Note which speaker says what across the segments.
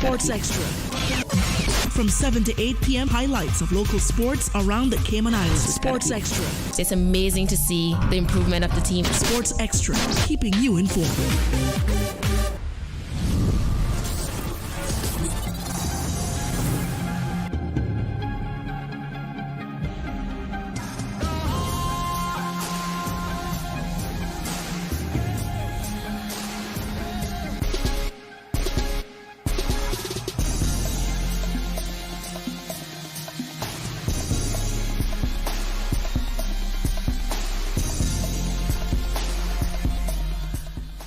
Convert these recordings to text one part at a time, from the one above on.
Speaker 1: Sports Extra. From 7 to 8 p.m., highlights of local sports around the Cayman Islands. Sports Extra.
Speaker 2: It's amazing to see the improvement of the team.
Speaker 1: Sports Extra, keeping you informed.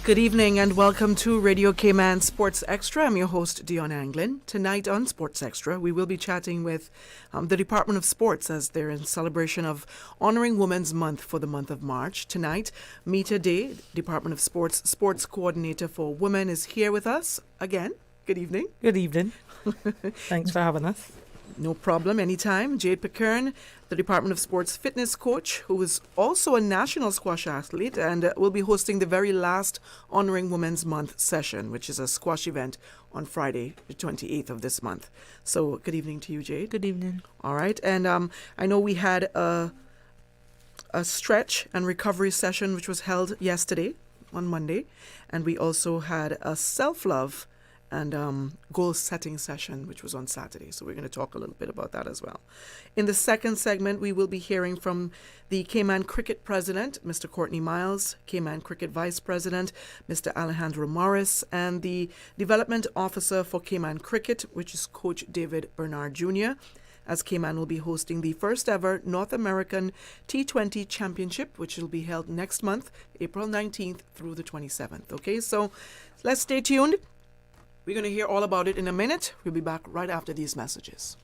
Speaker 1: Good evening and welcome to Radio Cayman Sports Extra. I'm your host, Dionne Anglin. Tonight on Sports Extra, we will be chatting with the Department of Sports as they're in celebration of honoring Women's Month for the month of March. Tonight, Mita Day, Department of Sports Sports Coordinator for Women, is here with us again. Good evening.
Speaker 3: Good evening. Thanks for having us.
Speaker 1: No problem, anytime. Jade Pickern, the Department of Sports fitness coach, who is also a national squash athlete and will be hosting the very last Honoring Women's Month session, which is a squash event on Friday, the 28th of this month. So good evening to you, Jade.
Speaker 3: Good evening.
Speaker 1: All right. And I know we had a stretch and recovery session, which was held yesterday on Monday. And we also had a self-love and goal-setting session, which was on Saturday. So we're going to talk a little bit about that as well. In the second segment, we will be hearing from the Cayman Cricket President, Mr. Courtney Miles, Cayman Cricket Vice President, Mr. Alejandro Morris, and the Development Officer for Cayman Cricket, which is Coach David Bernard Jr., as Cayman will be hosting the first ever North American T20 Championship, which will be held next month, April 19th through the 27th. Okay, so let's stay tuned. We're going to hear all about it in a minute. We'll be back right after these messages.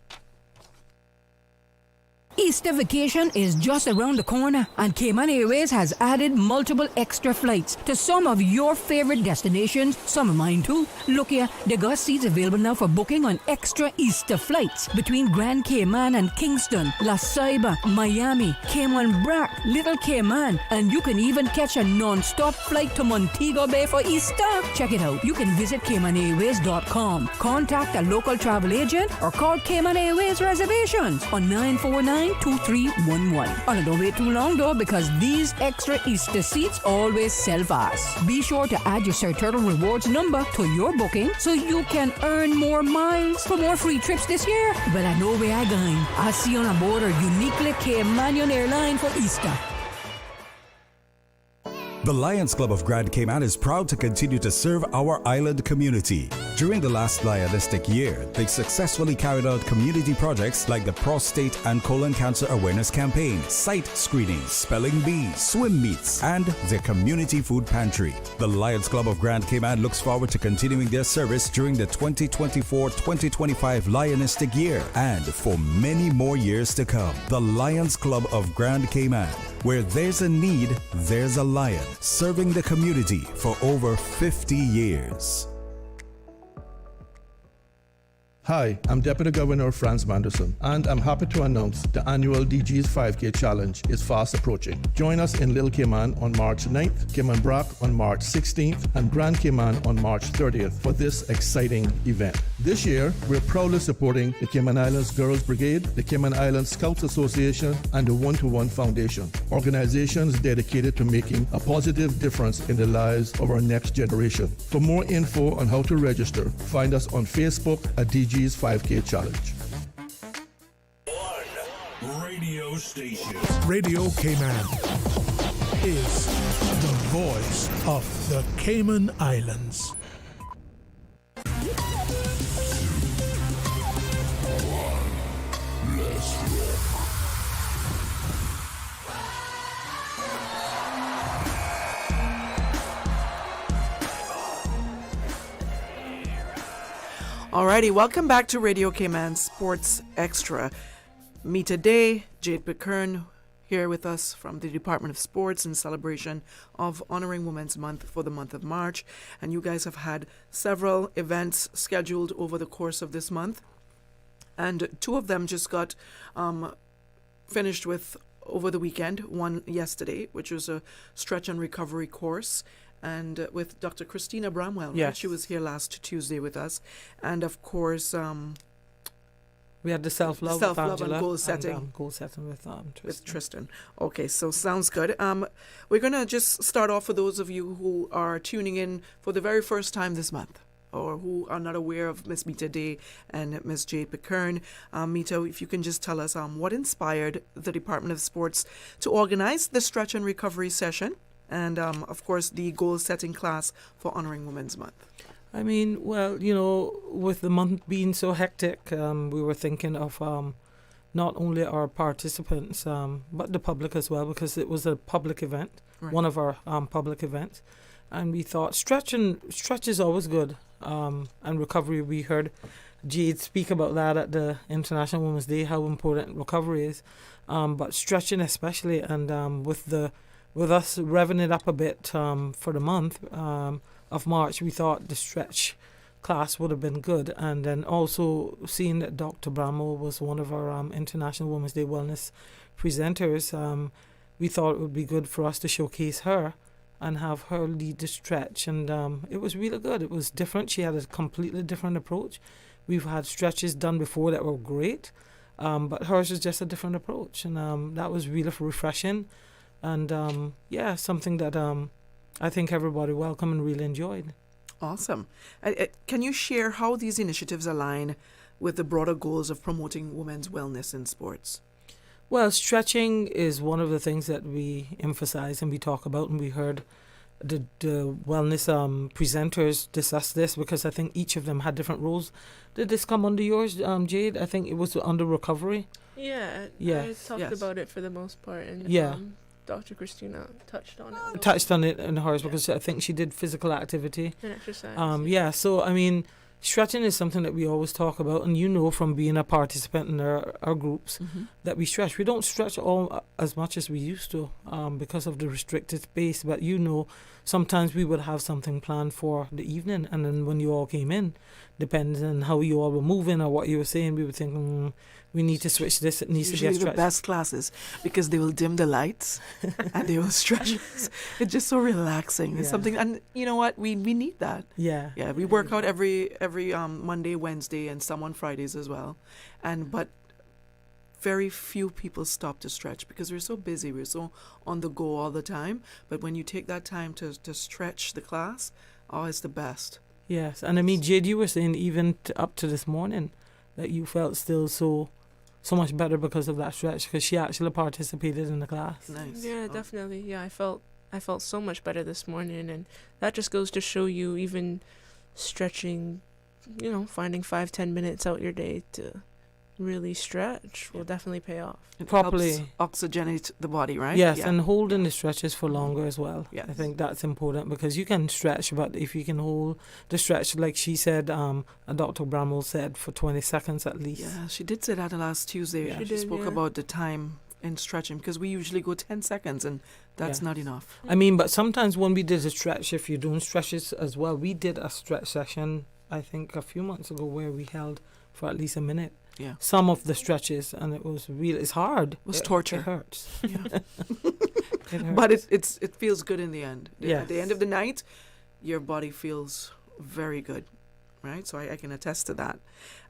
Speaker 4: Easter vacation is just around the corner, and Cayman Airways has added multiple extra flights to some of your favorite destinations, some of mine too. Look here, they got seats available now for booking on extra Easter flights between Grand Cayman and Kingston, La Ceiba, Miami, Cayman Brac, Little Cayman, and you can even catch a non-stop flight to Montego Bay for Easter. Check it out. You can visit CaymanAirways.com, contact a local travel agent, or call Cayman Airways Reservations on 949-2311. And don't wait too long though, because these extra Easter seats always sell fast. Be sure to add your Sir Turtle Rewards number to your booking so you can earn more miles for more free trips this year. Well, I know where I'm going. I'll see you on board a uniquely Caymanian airline for Easter.
Speaker 5: The Lions Club of Grand Cayman is proud to continue to serve our island community. During the last Lionistic year, they successfully carried out community projects like the Prostate and Colon Cancer Awareness Campaign, sight screenings, spelling bee, swim meets, and their community food pantry. The Lions Club of Grand Cayman looks forward to continuing their service during the 2024-2025 Lionistic year and for many more years to come. The Lions Club of Grand Cayman, where there's a need, there's a lion, serving the community for over 50 years.
Speaker 6: Hi, I'm Deputy Governor Franz Manderson, and I'm happy to announce the annual DG's 5K Challenge is fast approaching. Join us in Little Cayman on March 9th, Cayman Brac on March 16th, and Grand Cayman on March 30th for this exciting event. This year, we're proudly supporting the Cayman Islands Girls Brigade, the Cayman Islands Scouts Association, and the One-to-One Foundation, organizations dedicated to making a positive difference in the lives of our next generation. For more info on how to register, find us on Facebook at DG's 5K Challenge.
Speaker 7: One radio station.
Speaker 8: Radio Cayman is the voice of the Cayman Islands.
Speaker 1: Alrighty, welcome back to Radio Cayman Sports Extra. Me today, Jade Pickern, here with us from the Department of Sports in celebration of honoring Women's Month for the month of March. And you guys have had several events scheduled over the course of this month. And two of them just got finished with over the weekend. One yesterday, which was a stretch and recovery course. and with Dr. Christina Bramwell. Right?
Speaker 3: Yes.
Speaker 1: She was here last Tuesday with us. And of course,
Speaker 3: We had the self-love,
Speaker 1: Self-love
Speaker 3: with
Speaker 1: and
Speaker 3: Angela
Speaker 1: goal setting.
Speaker 3: and goal setting with Tristan.
Speaker 1: with Tristan. Okay, so sounds good. We're going to just start off for those of you who are tuning in for the very first time this month, or who are not aware of Miss Mita Day and Miss Jade Pickern. Mita, if you can just tell us what inspired the Department of Sports to organize the stretch and recovery session, and of course the goal setting class for honoring Women's Month.
Speaker 3: I mean, well, you know, with the month being so hectic, we were thinking of not only our participants, but the public as well, because it was a public event,
Speaker 1: Right.
Speaker 3: one of our public events. And we thought stretch is always good. And recovery, we heard Jade speak about that at the International Women's Day, how important recovery is. But stretching especially, and with us revving it up a bit for the month of March, we thought the stretch class would have been good. And then also seeing that Dr. Bramwell was one of our International Women's Day Wellness presenters, we thought it would be good for us to showcase her and have her lead the stretch. And it was really good. It was different. She had a completely different approach. We've had stretches done before that were great, but hers was just a different approach. And that was really refreshing. And yeah, something that I think everybody welcomed and really enjoyed.
Speaker 1: Awesome. Can you share how these initiatives align with the broader goals of promoting women's wellness in sports?
Speaker 3: Well, stretching is one of the things that we emphasize and we talk about, and we heard the wellness presenters discuss this, because I think each of them had different roles. Did this come under yours, Jade? I think it was under recovery.
Speaker 9: Yeah,
Speaker 3: Yes.
Speaker 9: I talked
Speaker 1: Yes.
Speaker 9: about it for the most part, and
Speaker 3: Yeah.
Speaker 9: Dr. Christina touched on it.
Speaker 3: Touched on it in hers because I think she did physical activity.
Speaker 9: And exercise.
Speaker 3: Yeah, so I mean, stretching is something that we always talk about, and you know from being a participant in our groups that we stretch. We don't stretch all as much as we used to because of the restricted space, but you know, sometimes we would have something planned for the evening, and then when you all came in, depending on how you all were moving or what you were saying, we would think, we need to switch this, it needs
Speaker 1: Usually
Speaker 3: to get
Speaker 1: the
Speaker 3: stretched.
Speaker 1: best classes, because they will dim the lights and they will stretch. It's just so relaxing. It's
Speaker 3: Yeah.
Speaker 1: something, and you know what? We need that.
Speaker 3: Yeah.
Speaker 1: Yeah, we work out every Monday, Wednesday, and some on Fridays as well. But very few people stop to stretch because we're so busy. We're so on the go all the time. But when you take that time to stretch the class, it's the best.
Speaker 3: Yes, and I mean, Jade, you were saying even up to this morning that you felt still so much better because of that stretch, because she actually participated in the class.
Speaker 1: Nice.
Speaker 9: Yeah, definitely. Yeah, I felt so much better this morning, and that just goes to show you, even stretching, finding 5-10 minutes out your day to really stretch will definitely pay off.
Speaker 1: It
Speaker 3: Properly
Speaker 1: helps oxygenate the body, right?
Speaker 3: Yes,
Speaker 1: Yeah.
Speaker 3: and holding the stretches for longer as well.
Speaker 1: Yes.
Speaker 3: I think that's important, because you can stretch, but if you can hold the stretch, like she said, Dr. Bramwell said, for 20 seconds at least.
Speaker 1: Yeah, she did say that last Tuesday.
Speaker 3: Yeah.
Speaker 1: She
Speaker 9: She did,
Speaker 1: spoke
Speaker 9: yeah.
Speaker 1: about the time in stretching, because we usually go 10 seconds, and that's
Speaker 3: Yeah.
Speaker 1: not enough.
Speaker 3: I mean, but sometimes when we did a stretch, if you're doing stretches as well, we did a stretch session, I think a few months ago, where we held for at least a minute.
Speaker 1: Yeah.
Speaker 3: Some of the stretches, and it was really, it's hard.
Speaker 1: It was torture.
Speaker 3: It hurts.
Speaker 1: Yeah.
Speaker 3: It hurts.
Speaker 1: But it feels good in the end.
Speaker 3: Yes.
Speaker 1: At the end of the night, your body feels very good, right? So I can attest to that.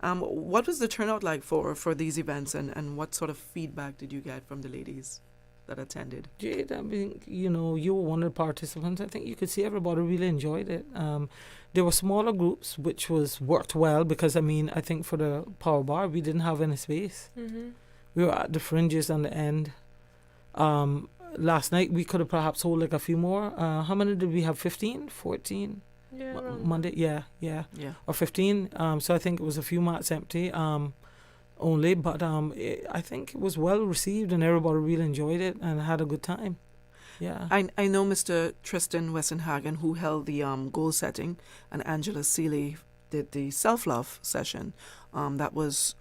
Speaker 1: What was the turnout like for these events, and what sort of feedback did you get from the ladies that attended?
Speaker 3: Jade, I mean, you were one of the participants. I think you could see everybody really enjoyed it. There were smaller groups, which worked well, because, I mean, I think for the power bar, we didn't have any space.
Speaker 9: Mm-hmm.
Speaker 3: We were at the fringes on the end. Last night, we could have perhaps hold like a few more. How many did we have? 15? 14?
Speaker 9: Yeah, around
Speaker 3: Monday? Yeah.
Speaker 1: Yeah.
Speaker 3: Or 15. So I think it was a few mats empty only. But I think it was well received, and everybody really enjoyed it and had a good time. Yeah.
Speaker 1: I know Mr. Tristan Wessenhagen, who held the goal setting, and Angela Seeley did the self-love session. That was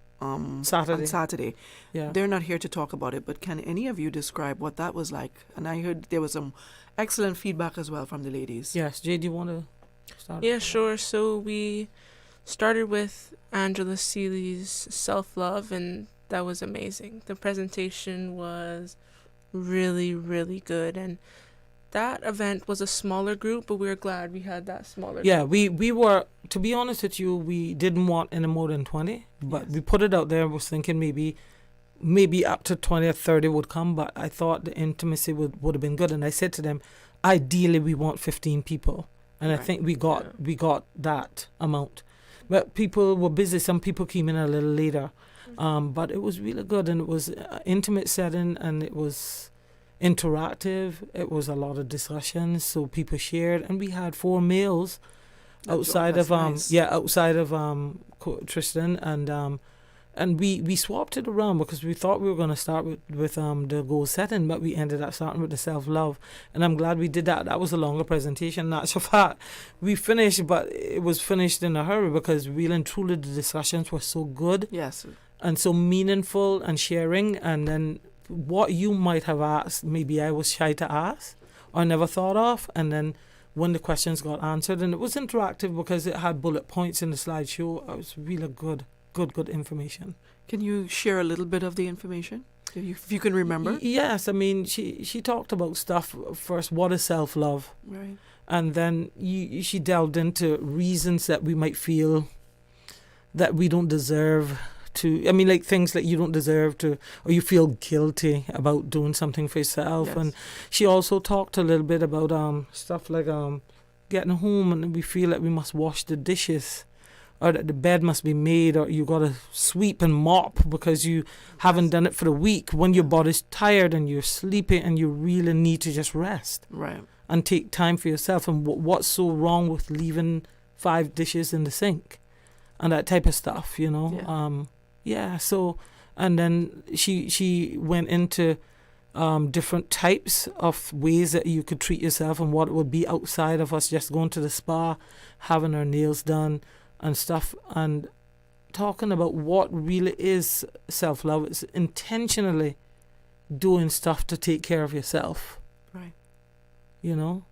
Speaker 3: Saturday.
Speaker 1: on Saturday.
Speaker 3: Yeah.
Speaker 1: They're not here to talk about it, but can any of you describe what that was like? And I heard there was some excellent feedback as well from the ladies.
Speaker 3: Yes. Jay, do you want to start?
Speaker 9: Yeah, sure. So we started with Angela Seeley's self-love, and that was amazing. The presentation was really, really good, and that event was a smaller group, but we were glad we had that smaller
Speaker 3: Yeah,
Speaker 9: group.
Speaker 3: we were, to be honest with you, we didn't want any more than 20, but we put it out there. Was thinking maybe up to 20 or 30 would come, but I thought the intimacy would have been good. And I said to them, ideally we want 15 people. And I think we got that amount. But people were busy. Some people came in a little later. But it was really good, and it was an intimate setting, and it was interactive. It was a lot of discussions, so people shared, and we had 4 meals outside of Tristan, and we swapped it around because we thought we were going to start with the goal setting, but we ended up starting with the self-love, and I'm glad we did that. That was a longer presentation. Not so far we finished, but it was finished in a hurry because really and truly the discussions were so good.
Speaker 1: Yes.
Speaker 3: And so meaningful and sharing, and then what you might have asked, maybe I was shy to ask or never thought of, and then when the questions got answered, and it was interactive because it had bullet points in the slideshow. It was really good information.
Speaker 1: Can you share a little bit of the information, if you can remember?
Speaker 3: Yes, I mean, she talked about stuff first. What is self-love?
Speaker 1: Right.
Speaker 3: And then she delved into reasons that we might feel that we don't deserve to, I mean, like things that you don't deserve to, or you feel guilty about doing something for yourself.
Speaker 1: Yes.
Speaker 3: And she also talked a little bit about stuff like getting home and we feel that we must wash the dishes, or that the bed must be made, or you got to sweep and mop because you haven't done it for the week, when your body's tired and you're sleepy and you really need to just rest.
Speaker 1: Right.
Speaker 3: And take time for yourself. And what's so wrong with leaving 5 dishes in the sink and that type of stuff, you know? So, and then she went into different types of ways that you could treat yourself and what it would be outside of us just going to the spa, having our nails done and stuff, and talking about what really is self-love. It's intentionally doing stuff to take care of yourself.
Speaker 1: Right.
Speaker 3: You know?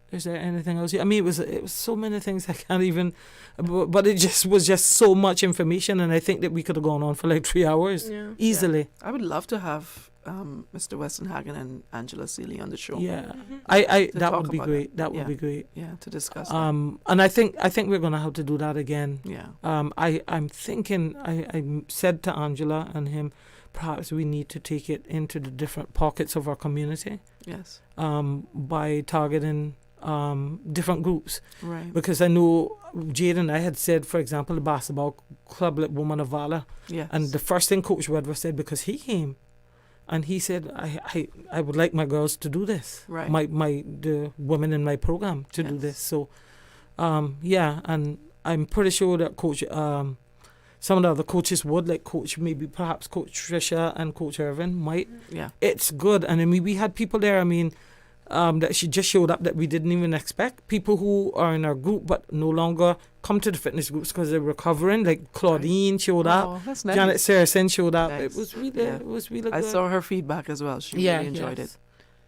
Speaker 3: Is there anything else? I mean, it was so many things I can't even, but it just was just so much information, and I think that we could have gone on for like 3 hours easily.
Speaker 1: Yeah. I would love to have Mr. Weston Hagen and Angela Seeley on the show.
Speaker 3: Yeah, that would be great. That would be great.
Speaker 1: Yeah, to discuss.
Speaker 3: And I think we're gonna have to do that again.
Speaker 1: Yeah.
Speaker 3: I'm thinking. I said to Angela and him, perhaps we need to take it into the different pockets of our community.
Speaker 1: Yes.
Speaker 3: By targeting different groups.
Speaker 1: Right.
Speaker 3: Because I know Jade and I had said, for example, the basketball club, like Woman of Valor.
Speaker 1: Yes.
Speaker 3: And the first thing Coach Wedver said, because he came, and he said, I would like my girls to do this.
Speaker 1: Right.
Speaker 3: The women in my program to do this. So, and I'm pretty sure that Coach, some of the other coaches would, like perhaps Coach Trisha and Coach Irvin might.
Speaker 1: Yeah.
Speaker 3: It's good. And I mean, we had people there, I mean, that she just showed up that we didn't even expect. People who are in our group but no longer come to the fitness groups because they're recovering. Like Claudine showed up.
Speaker 1: That's nice.
Speaker 3: Janet Saracen showed up.
Speaker 1: Nice.
Speaker 3: It was really good.
Speaker 1: I saw her feedback as well. She really enjoyed it.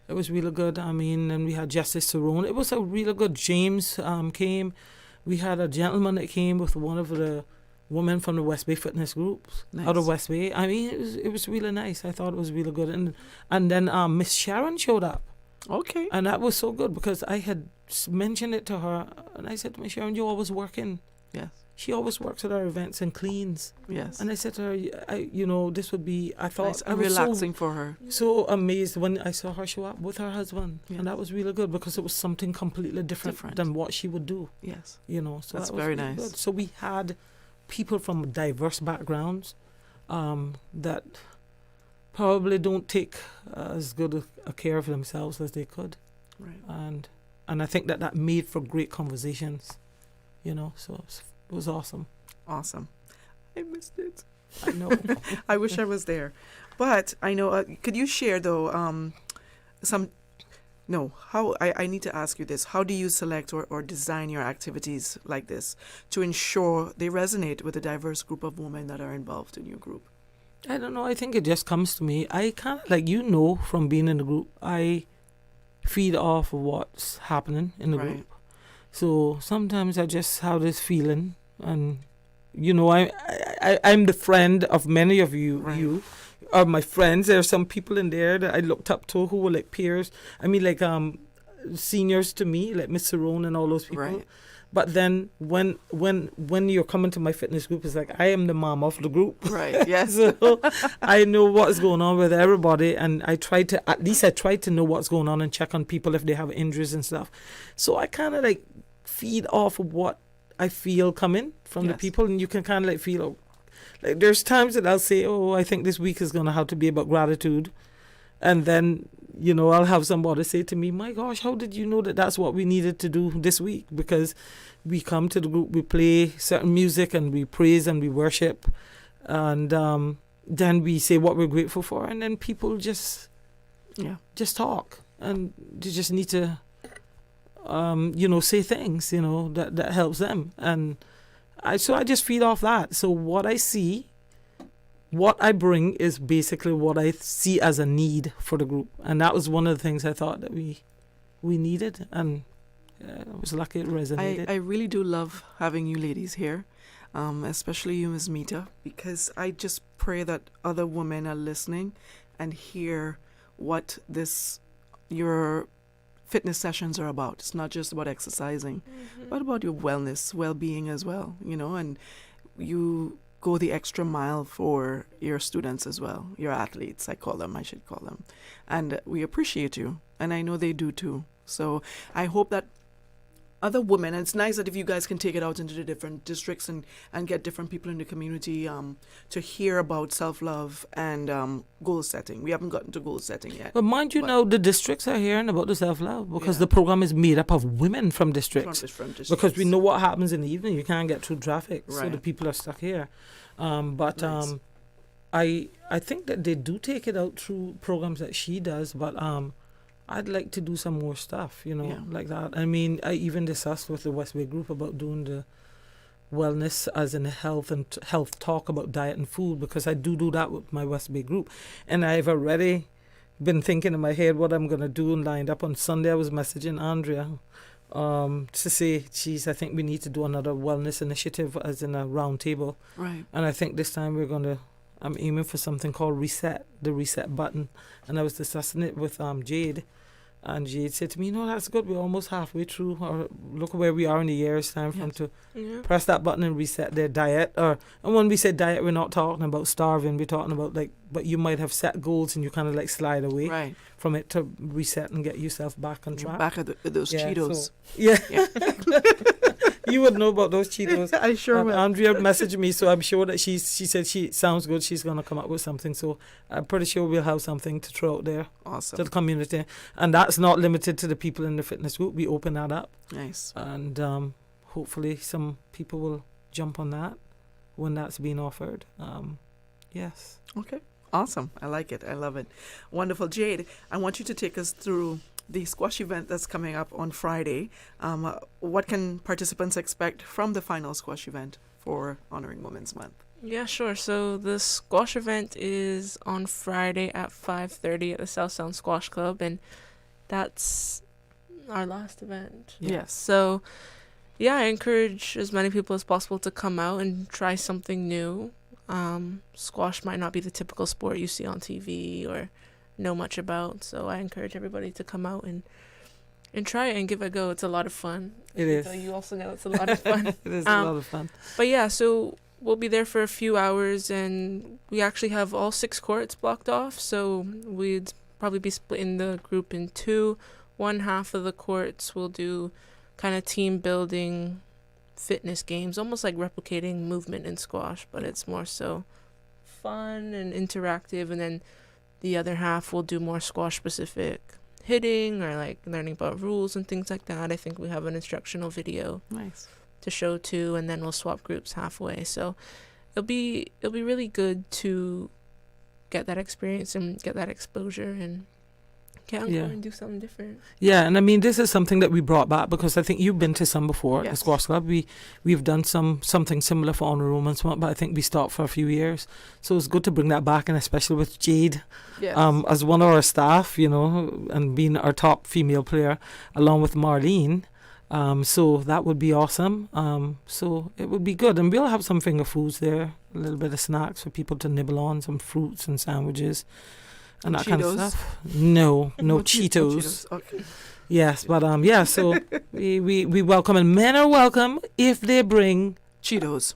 Speaker 3: It was really good. I mean, and we had Justice Cerrone. It was a really good. James came. We had a gentleman that came with one of the women from the West Bay Fitness groups out of West Bay. I mean, it was really nice. I thought it was really good. And then Miss Sharon showed up.
Speaker 1: Okay.
Speaker 3: And that was so good because I had mentioned it to her, and I said to Miss Sharon, "You always working."
Speaker 1: Yes.
Speaker 3: She always works at our events and cleans.
Speaker 1: Yes.
Speaker 3: And I said to her, this would be, I thought,
Speaker 1: nice
Speaker 3: I was
Speaker 1: relaxing for her.
Speaker 3: So amazed when I saw her show up with her husband.
Speaker 1: Yes.
Speaker 3: And that was really good because it was something completely different than what she would do.
Speaker 1: Yes.
Speaker 3: So
Speaker 1: that's
Speaker 3: that was
Speaker 1: very
Speaker 3: really
Speaker 1: nice.
Speaker 3: good. So we had people from diverse backgrounds that probably don't take as good a care of themselves as they could.
Speaker 1: Right.
Speaker 3: And I think that made for great conversations, so it was awesome.
Speaker 1: Awesome. I missed it.
Speaker 3: I know.
Speaker 1: I wish I was there. But I know, could you share though, I need to ask you this. How do you select or design your activities like this to ensure they resonate with a diverse group of women that are involved in your group?
Speaker 3: I don't know. I think it just comes to me. I can't, from being in the group, I feed off of what's happening in the group. So sometimes I just have this feeling, and I'm the friend of many of you. or my friends. There are some people in there that I looked up to who were like peers. I mean, like seniors to me, like Miss Cerrone and all those people.
Speaker 1: Right.
Speaker 3: But then when you're coming to my fitness group, it's like I am the mom of the group.
Speaker 1: Right. Yes.
Speaker 3: So I know what's going on with everybody, and I try to know what's going on and check on people if they have injuries and stuff. So I kind of like feed off of what I feel coming from the people, and you can kind of like feel like there's times that I'll say, oh, I think this week is going to have to be about gratitude. And then, you know, I'll have somebody say to me, my gosh, how did you know that that's what we needed to do this week? Because we come to the group, we play certain music and we praise and we worship. And then we say what we're grateful for. And then people just talk. And they just need to, say things, that helps them. And I just feed off that. So what I see, what I bring is basically what I see as a need for the group. And that was one of the things I thought that we needed. And I was lucky it resonated.
Speaker 1: I really do love having you ladies here, especially you, Ms. Mita, because I just pray that other women are listening and hear what your fitness sessions are about. It's not just about exercising, but about your wellness, well-being as well, and you go the extra mile for your students as well, your athletes, I should call them. And we appreciate you, and I know they do too. So I hope that other women, and it's nice that if you guys can take it out into the different districts and get different people in the community to hear about self-love and goal setting. We haven't gotten to goal setting yet.
Speaker 3: But mind you, now the districts are hearing about the self-love because the program is made up of women from districts. Because we know what happens in the evening. You can't get through traffic, so the people are stuck here. Nice. I think that they do take it out through programs that she does, but I'd like to do some more stuff, like that. I mean, I even discussed with the West Bay group about doing the wellness as in health and health talk about diet and food, because I do that with my West Bay group. And I've already been thinking in my head what I'm going to do, and lined up on Sunday. I was messaging Andrea to say, I think we need to do another wellness initiative as in a round table.
Speaker 1: Right.
Speaker 3: And I think this time I'm aiming for something called Reset, the reset button. And I was discussing it with Jade. And Jade said to me, that's good. We're almost halfway through. Or look where we are in the year. It's time for them to press that button and reset their diet. And when we say diet, we're not talking about starving. We're talking about but you might have set goals and you kind of slide away from it to reset and get yourself back on track.
Speaker 1: Back at those Cheetos.
Speaker 3: You would know about those Cheetos.
Speaker 1: I sure will.
Speaker 3: Andrea messaged me, so I'm sure that she said she sounds good. She's going to come up with something. So I'm pretty sure we'll have something to throw out there to the community. And that's not limited to the people in the fitness group. We open that up.
Speaker 1: Nice.
Speaker 3: And hopefully some people will jump on that when that's being offered. Yes.
Speaker 1: Okay. Awesome. I like it. I love it. Wonderful. Jade, I want you to take us through the squash event that's coming up on Friday. What can participants expect from the final squash event for Honoring Women's Month?
Speaker 9: Yeah, sure. So the squash event is on Friday at 5:30 at the South Sound Squash Club, and that's our last event.
Speaker 1: Yes.
Speaker 9: So, I encourage as many people as possible to come out and try something new. Squash might not be the typical sport you see on TV or know much about, so I encourage everybody to come out and try it and give it a go. It's a lot of fun.
Speaker 3: It is.
Speaker 9: So you also know it's a lot of fun.
Speaker 3: It is a lot of fun.
Speaker 9: But so we'll be there for a few hours, and we actually have all 6 courts blocked off, so we'd probably be splitting the group in 2. One half of the courts will do kind of team building fitness games, almost like replicating movement in squash, but it's more so fun and interactive. And then the other half will do more squash specific hitting or learning about rules and things like that. I think we have an instructional video to show too, and then we'll swap groups halfway. So it'll be really good to get that experience and get that exposure and go and do something different. Yeah,
Speaker 3: and I mean, this is something that we brought back because I think you've been to some before at the Squash Club. We've done something similar for Honor Women's Month, but I think we stopped for a few years. So it's good to bring that back, and especially with Jade as one of our staff, and being our top female player, along with Marlene. So that would be awesome. So it would be good. And we'll have some finger foods there, a little bit of snacks for people to nibble on, some fruits and sandwiches and that kind of stuff. No Cheetos.
Speaker 1: Okay.
Speaker 3: Yes, but yeah, so we welcome, and men are welcome if they bring
Speaker 1: Cheetos.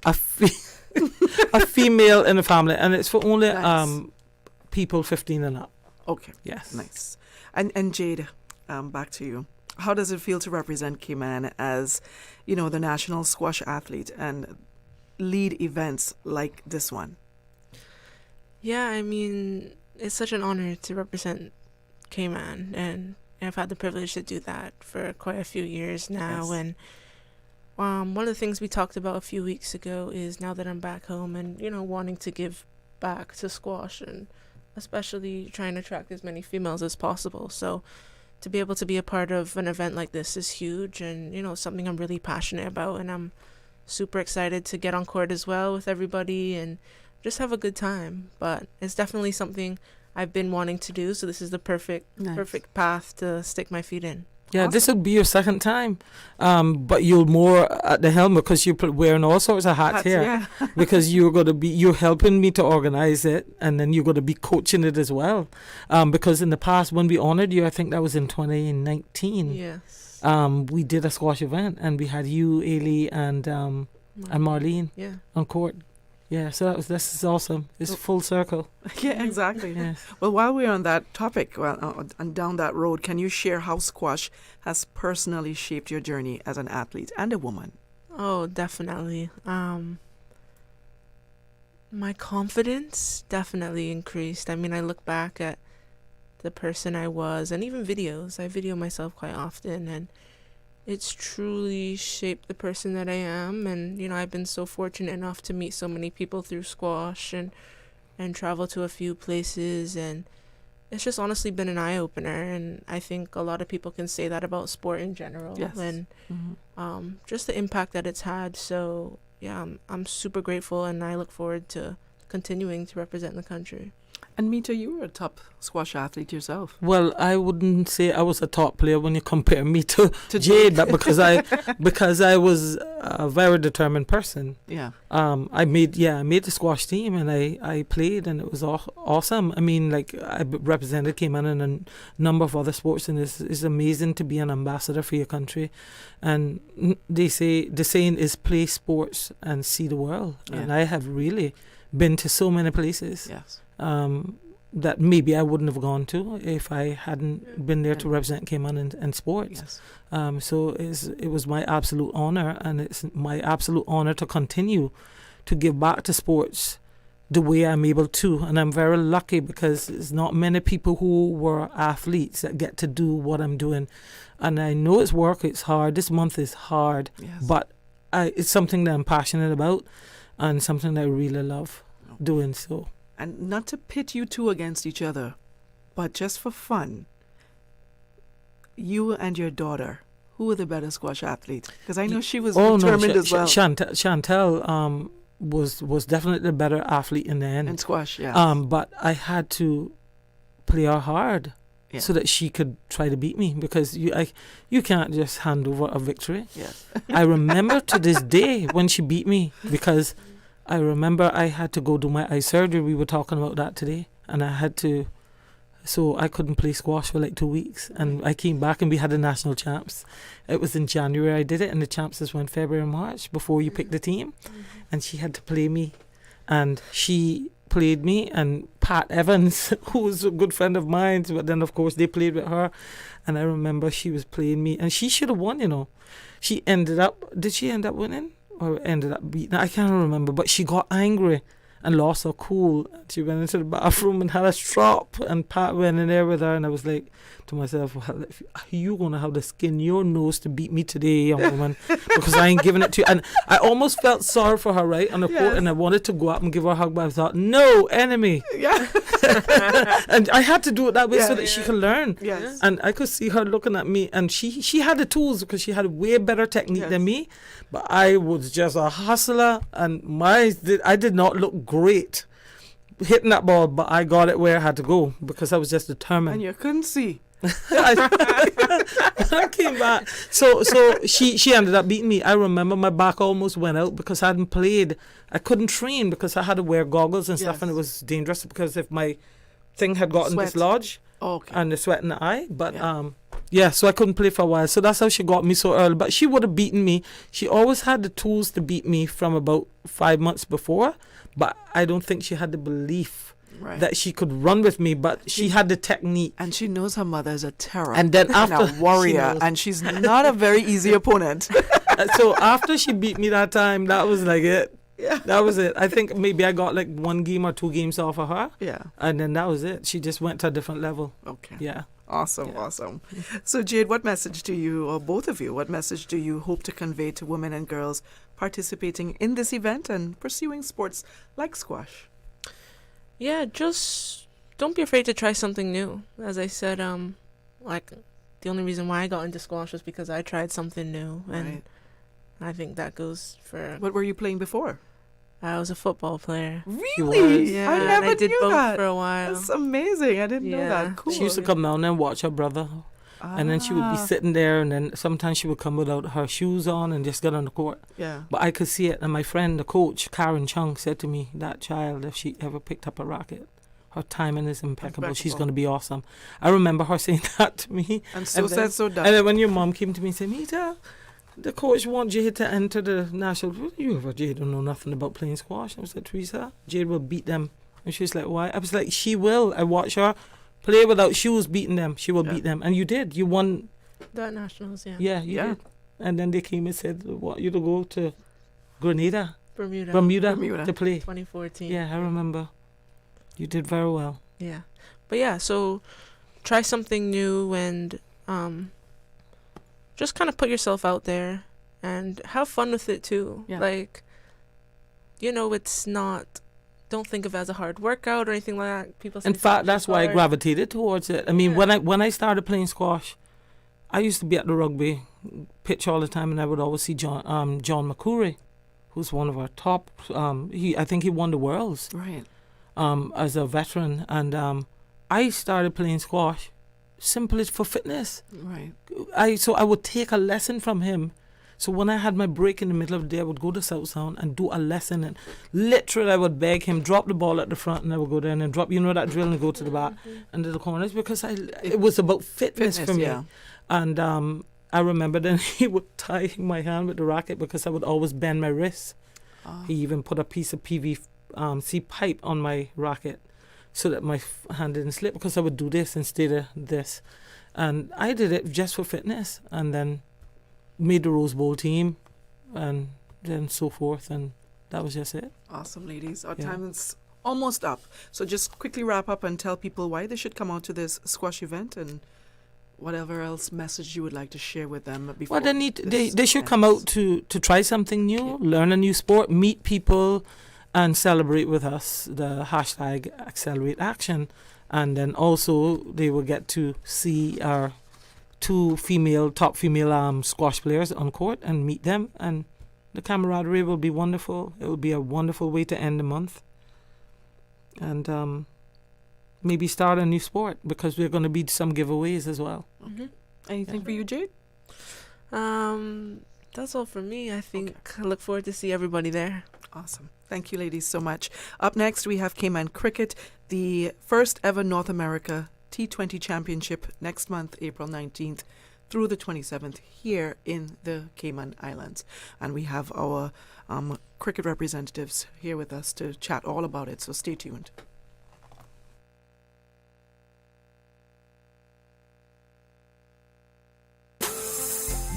Speaker 3: a female in the family, and it's for only
Speaker 1: Nice.
Speaker 3: people 15 and up.
Speaker 1: Okay.
Speaker 3: Yes.
Speaker 1: Nice. And Jade, back to you. How does it feel to represent Cayman as, the national squash athlete and lead events like this one?
Speaker 9: Yeah, I mean, it's such an honor to represent Cayman, and I've had the privilege to do that for quite a few years now.
Speaker 1: Yes.
Speaker 9: And one of the things we talked about a few weeks ago is now that I'm back home and, wanting to give back to squash, and especially trying to attract as many females as possible. So to be able to be a part of an event like this is huge, and, something I'm really passionate about, and I'm super excited to get on court as well with everybody and just have a good time. But it's definitely something I've been wanting to do, so this is the perfect path to stick my feet in.
Speaker 3: Yeah,
Speaker 1: Awesome.
Speaker 3: this will be your second time, but you're more at the helm because you're wearing all sorts of hats here.
Speaker 1: Yeah.
Speaker 3: Because you're helping me to organize it, and then you're going to be coaching it as well. Because in the past, when we honored you, I think that was in 2019.
Speaker 9: Yes.
Speaker 3: We did a squash event, and we had you, Ailey, and Marlene
Speaker 9: Yeah.
Speaker 3: on court. Yeah, so this is awesome. It's full circle.
Speaker 1: Yeah, exactly.
Speaker 3: Yes.
Speaker 1: Well, while we're on that topic, and down that road, can you share how squash has personally shaped your journey as an athlete and a woman?
Speaker 9: Oh, definitely. My confidence definitely increased. I mean, I look back at the person I was, and even videos. I video myself quite often, and it's truly shaped the person that I am. And, I've been so fortunate enough to meet so many people through squash and travel to a few places. And it's just honestly been an eye-opener. And I think a lot of people can say that about sport in general.
Speaker 1: Yes.
Speaker 9: And just the impact that it's had. So, yeah, I'm super grateful, and I look forward to continuing to represent the country.
Speaker 1: And Mita, you were a top squash athlete yourself.
Speaker 3: Well, I wouldn't say I was a top player when you compare me to Jade, but because I was a very determined person.
Speaker 1: Yeah.
Speaker 3: I made the squash team, and I played, and it was awesome. I mean, like, I represented Cayman in a number of other sports, and it's amazing to be an ambassador for your country. And the saying is play sports and see the world.
Speaker 1: Yeah.
Speaker 3: And I have really been to so many places.
Speaker 1: Yes.
Speaker 3: That maybe I wouldn't have gone to if I hadn't been there to represent Cayman in sports.
Speaker 1: Yes.
Speaker 3: So it was my absolute honor, and it's my absolute honor to continue to give back to sports the way I'm able to. And I'm very lucky because there's not many people who were athletes that get to do what I'm doing. And I know it's work, it's hard. This month is hard,
Speaker 1: Yes.
Speaker 3: but it's something that I'm passionate about and something that I really love doing. So.
Speaker 1: And not to pit you two against each other, but just for fun, you and your daughter, who were the better squash athlete? Because I know she was determined as well.
Speaker 3: Chantel was definitely the better athlete in the end.
Speaker 1: In squash, yeah.
Speaker 3: But I had to play her hard
Speaker 1: Yeah.
Speaker 3: so that she could try to beat me, because you can't just hand over a victory.
Speaker 1: Yes.
Speaker 3: I remember to this day when she beat me, because I remember I had to go do my eye surgery. We were talking about that today. And so I couldn't play squash for like 2 weeks. And I came back and we had the national champs. It was in January I did it, and the champs is when February and March, before you pick the team. And she had to play me. And she played me, and Pat Evans, who was a good friend of mine, but then of course they played with her. And I remember she was playing me, and she should have won, did she end up winning? Or ended up beating, I can't remember, but she got angry and lost her cool. She went into the bathroom and had a strop, and Pat went in there with her, and I was like to myself, well, if you gonna have the skin your nose to beat me today, young woman, because I ain't giving it to you. And I almost felt sorry for her, right, on the court, and I wanted to go up and give her a hug, but I thought, no, enemy.
Speaker 1: Yeah.
Speaker 3: And I had to do it that way so that she could learn.
Speaker 1: Yes.
Speaker 3: And I could see her looking at me, and she had the tools because she had way better technique than me, but I was just a hustler, and I did not look great hitting that ball, but I got it where I had to go because I was just determined.
Speaker 1: And you couldn't see.
Speaker 3: I came back. So she ended up beating me. I remember my back almost went out because I hadn't played. I couldn't train because I had to wear goggles and stuff, and it was dangerous because if my thing had gotten
Speaker 1: Sweat.
Speaker 3: dislodged
Speaker 1: Okay.
Speaker 3: and the sweat in the eye. But so I couldn't play for a while. So that's how she got me so early. But she would have beaten me. She always had the tools to beat me from about 5 months before. But I don't think she had the belief that she could run with me. But she had the technique.
Speaker 1: And she knows her mother is a terror.
Speaker 3: And then after
Speaker 1: a warrior. And she's not a very easy opponent.
Speaker 3: So after she beat me that time, that was like it. Yeah. That was it. I think maybe I got like 1 game or 2 games off of her.
Speaker 1: Yeah.
Speaker 3: And then that was it. She just went to a different level.
Speaker 1: Okay.
Speaker 3: Yeah.
Speaker 1: Awesome. So Jade, what message do you, or both of you, what message do you hope to convey to women and girls participating in this event and pursuing sports like squash?
Speaker 9: Yeah, just don't be afraid to try something new. As I said, like the only reason why I got into squash was because I tried something new, and I think that goes for.
Speaker 1: What were you playing before?
Speaker 9: I was a football player.
Speaker 1: Really?
Speaker 9: Yeah,
Speaker 1: I never
Speaker 9: I did
Speaker 1: knew
Speaker 9: both
Speaker 1: that.
Speaker 9: for a while.
Speaker 1: That's amazing. I didn't know that. Cool.
Speaker 3: She used to come down and watch her brother. And then she would be sitting there, and then sometimes she would come without her shoes on and just get on the court.
Speaker 1: Yeah.
Speaker 3: But I could see it. And my friend, the coach, Karen Chung, said to me, that child, if she ever picked up a racket, her timing is impeccable. She's going to be awesome. I remember her saying that to me.
Speaker 1: And so said, so done.
Speaker 3: And then when your mom came to me and said, Mita, the coach wants Jade to enter the national. You ever, Jade don't know nothing about playing squash. I was like, Teresa, Jade will beat them. And she was like, why? I was like, she will. I watch her play without shoes beating them. She will beat them. And you did. You won.
Speaker 9: That nationals, yeah.
Speaker 3: Yeah, you did. And then they came and said, what, you to go to Grenada?
Speaker 9: Bermuda
Speaker 3: to play.
Speaker 9: 2014.
Speaker 3: Yeah, I remember. You did very well.
Speaker 9: Yeah. But yeah, so try something new and just kind of put yourself out there and have fun with it too.
Speaker 1: Yeah.
Speaker 9: Like, it's not, don't think of it as a hard workout or anything like that. People say
Speaker 3: in fact, that's why I
Speaker 9: hard.
Speaker 3: gravitated towards it. I mean, when I started playing squash, I used to be at the rugby pitch all the time, and I would always see John McCurry, who's one of our top. I think he won the Worlds.
Speaker 1: Right.
Speaker 3: As a veteran, and I started playing squash simply for fitness.
Speaker 1: Right.
Speaker 3: So I would take a lesson from him. So when I had my break in the middle of the day, I would go to South Sound and do a lesson, and literally I would beg him, drop the ball at the front, and I would go down and drop, that drill, and go to the back and to the corners, because it was about fitness for me.
Speaker 1: Yeah.
Speaker 3: And I remember then he would tie my hand with the racket because I would always bend my wrist. He even put a piece of PVC pipe on my racket so that my hand didn't slip, because I would do this instead of this. And I did it just for fitness, and then made the Rose Bowl team, and then so forth, and that was just it.
Speaker 1: Awesome, ladies. Our time is almost up. So just quickly wrap up and tell people why they should come out to this squash event and whatever else message you would like to share with them before.
Speaker 3: Well, they should come out to try something new, learn a new sport, meet people, and celebrate with us the hashtag Accelerate Action. And then also they will get to see our 2 top female squash players on court and meet them. And the camaraderie will be wonderful. It will be a wonderful way to end the month. And maybe start a new sport, because we're going to be some giveaways as well.
Speaker 1: Mm-hmm. Anything for you, Jade?
Speaker 9: That's all for me. I think I look forward to see everybody there.
Speaker 1: Awesome. Thank you, ladies, so much. Up next, we have Cayman Cricket, the first ever North America T20 Championship next month, April 19th through the 27th, here in the Cayman Islands. And we have our cricket representatives here with us to chat all about it, so stay tuned.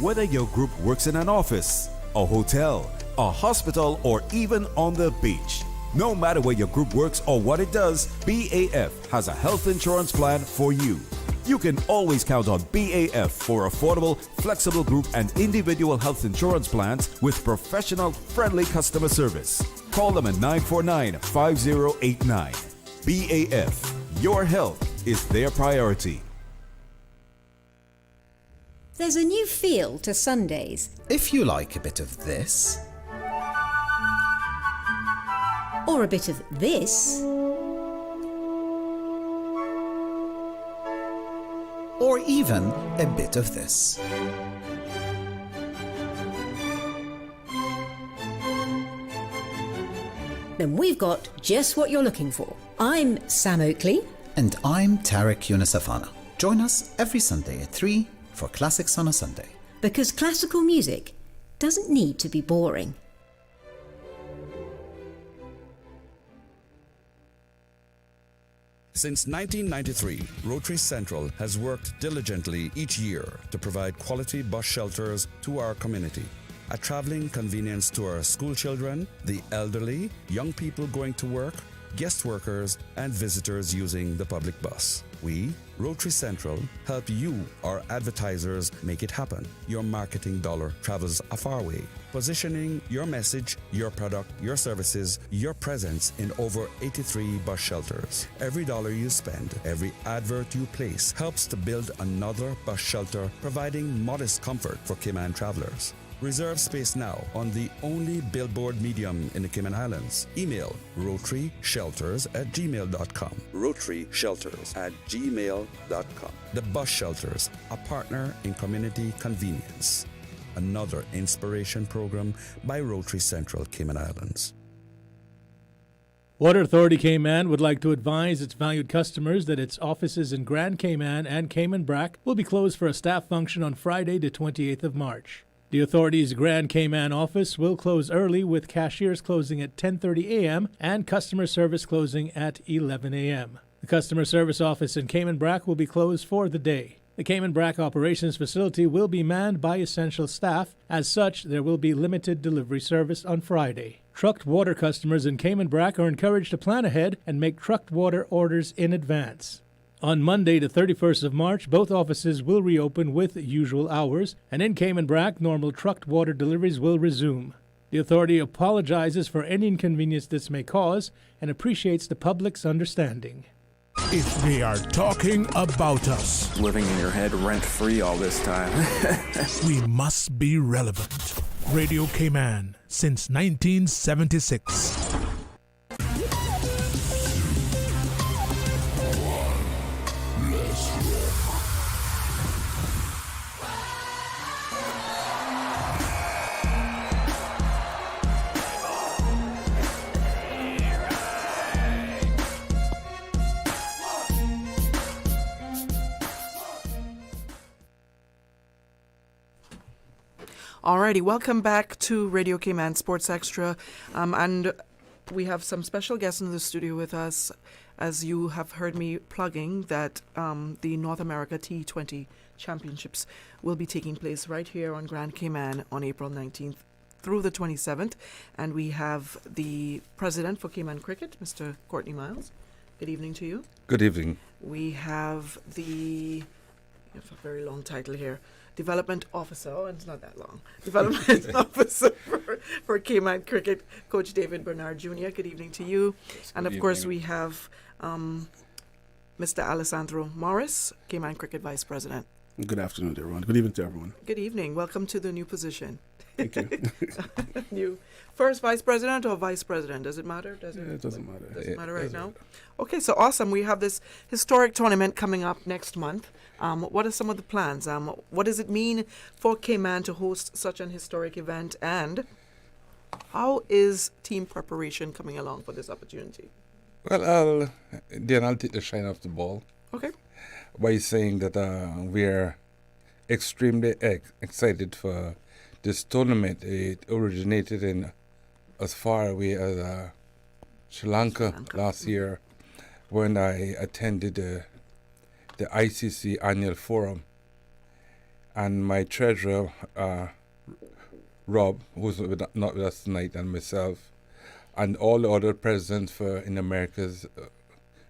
Speaker 5: Whether your group works in an office, a hotel, a hospital, or even on the beach, no matter where your group works or what it does, BAF has a health insurance plan for you. You can always count on BAF for affordable, flexible group and individual health insurance plans with professional, friendly customer service. Call them at 949-5089. BAF, your health is their priority.
Speaker 10: There's a new feel to Sundays.
Speaker 11: If you like a bit of this,
Speaker 10: or a bit of this,
Speaker 11: or even a bit of this.
Speaker 10: Then we've got just what you're looking for. I'm Sam Oakley.
Speaker 11: And I'm Tarek Younusafana. Join us every Sunday at 3 for Classics on a Sunday.
Speaker 10: Because classical music doesn't need to be boring.
Speaker 5: Since 1993, Rotary Central has worked diligently each year to provide quality bus shelters to our community. A traveling convenience to our school children, the elderly, young people going to work, guest workers, and visitors using the public bus. We, Rotary Central, help you, our advertisers, make it happen. Your marketing dollar travels a far way. Positioning your message, your product, your services, your presence in over 83 bus shelters. Every dollar you spend, every advert you place helps to build another bus shelter, providing modest comfort for Cayman travelers. Reserve space now on the only billboard medium in the Cayman Islands. Email rotaryshelters@gmail.com. rotaryshelters@gmail.com. The Bus Shelters, a partner in community convenience. Another inspiration program by Rotary Central Cayman Islands.
Speaker 12: Water Authority Cayman would like to advise its valued customers that its offices in Grand Cayman and Cayman Brac will be closed for a staff function on Friday, the 28th of March. The authority's Grand Cayman office will close early, with cashiers closing at 10:30 a.m. and customer service closing at 11 a.m. The customer service office in Cayman Brac will be closed for the day. The Cayman Brac operations facility will be manned by essential staff. As such, there will be limited delivery service on Friday. Trucked water customers in Cayman Brac are encouraged to plan ahead and make trucked water orders in advance. On Monday, the 31st of March, both offices will reopen with usual hours, and in Cayman Brac, normal trucked water deliveries will resume. The authority apologizes for any inconvenience this may cause and appreciates the public's understanding.
Speaker 8: If they are talking about us,
Speaker 13: living in your head rent-free all this time,
Speaker 8: we must be relevant. Radio Cayman since 1976.
Speaker 1: Alrighty, welcome back to Radio Cayman Sports Extra, and we have some special guests in the studio with us. As you have heard me plugging that the North America T20 Championships will be taking place right here on Grand Cayman on April 19th through the 27th, and we have the president for Cayman Cricket, Mr. Courtney Miles. Good evening to you.
Speaker 14: Good evening.
Speaker 1: We have you have a very long title here. Development Officer, oh, it's not that long. Development Officer for Cayman Cricket, Coach David Bernard Jr. Good evening to you.
Speaker 14: Yes,
Speaker 1: and of course, we have Mr. Alessandro Morris, Cayman Cricket Vice President.
Speaker 15: Good afternoon, everyone. Good evening to everyone.
Speaker 1: Good evening. Welcome to the new position.
Speaker 15: Thank you.
Speaker 1: New first Vice President or Vice President? Does it matter?
Speaker 15: It doesn't matter.
Speaker 1: Doesn't matter right now? Okay, so awesome. We have this historic tournament coming up next month. What are some of the plans? What does it mean for Cayman to host such an historic event? And how is team preparation coming along for this opportunity?
Speaker 14: Well, I'll take the shine off the ball.
Speaker 1: Okay.
Speaker 14: By saying that we're extremely excited for this tournament. It originated in as far away as Sri Lanka last year, when I attended the ICC annual forum, and my treasurer Rob, who's not with us tonight, and myself and all the other presidents in Americas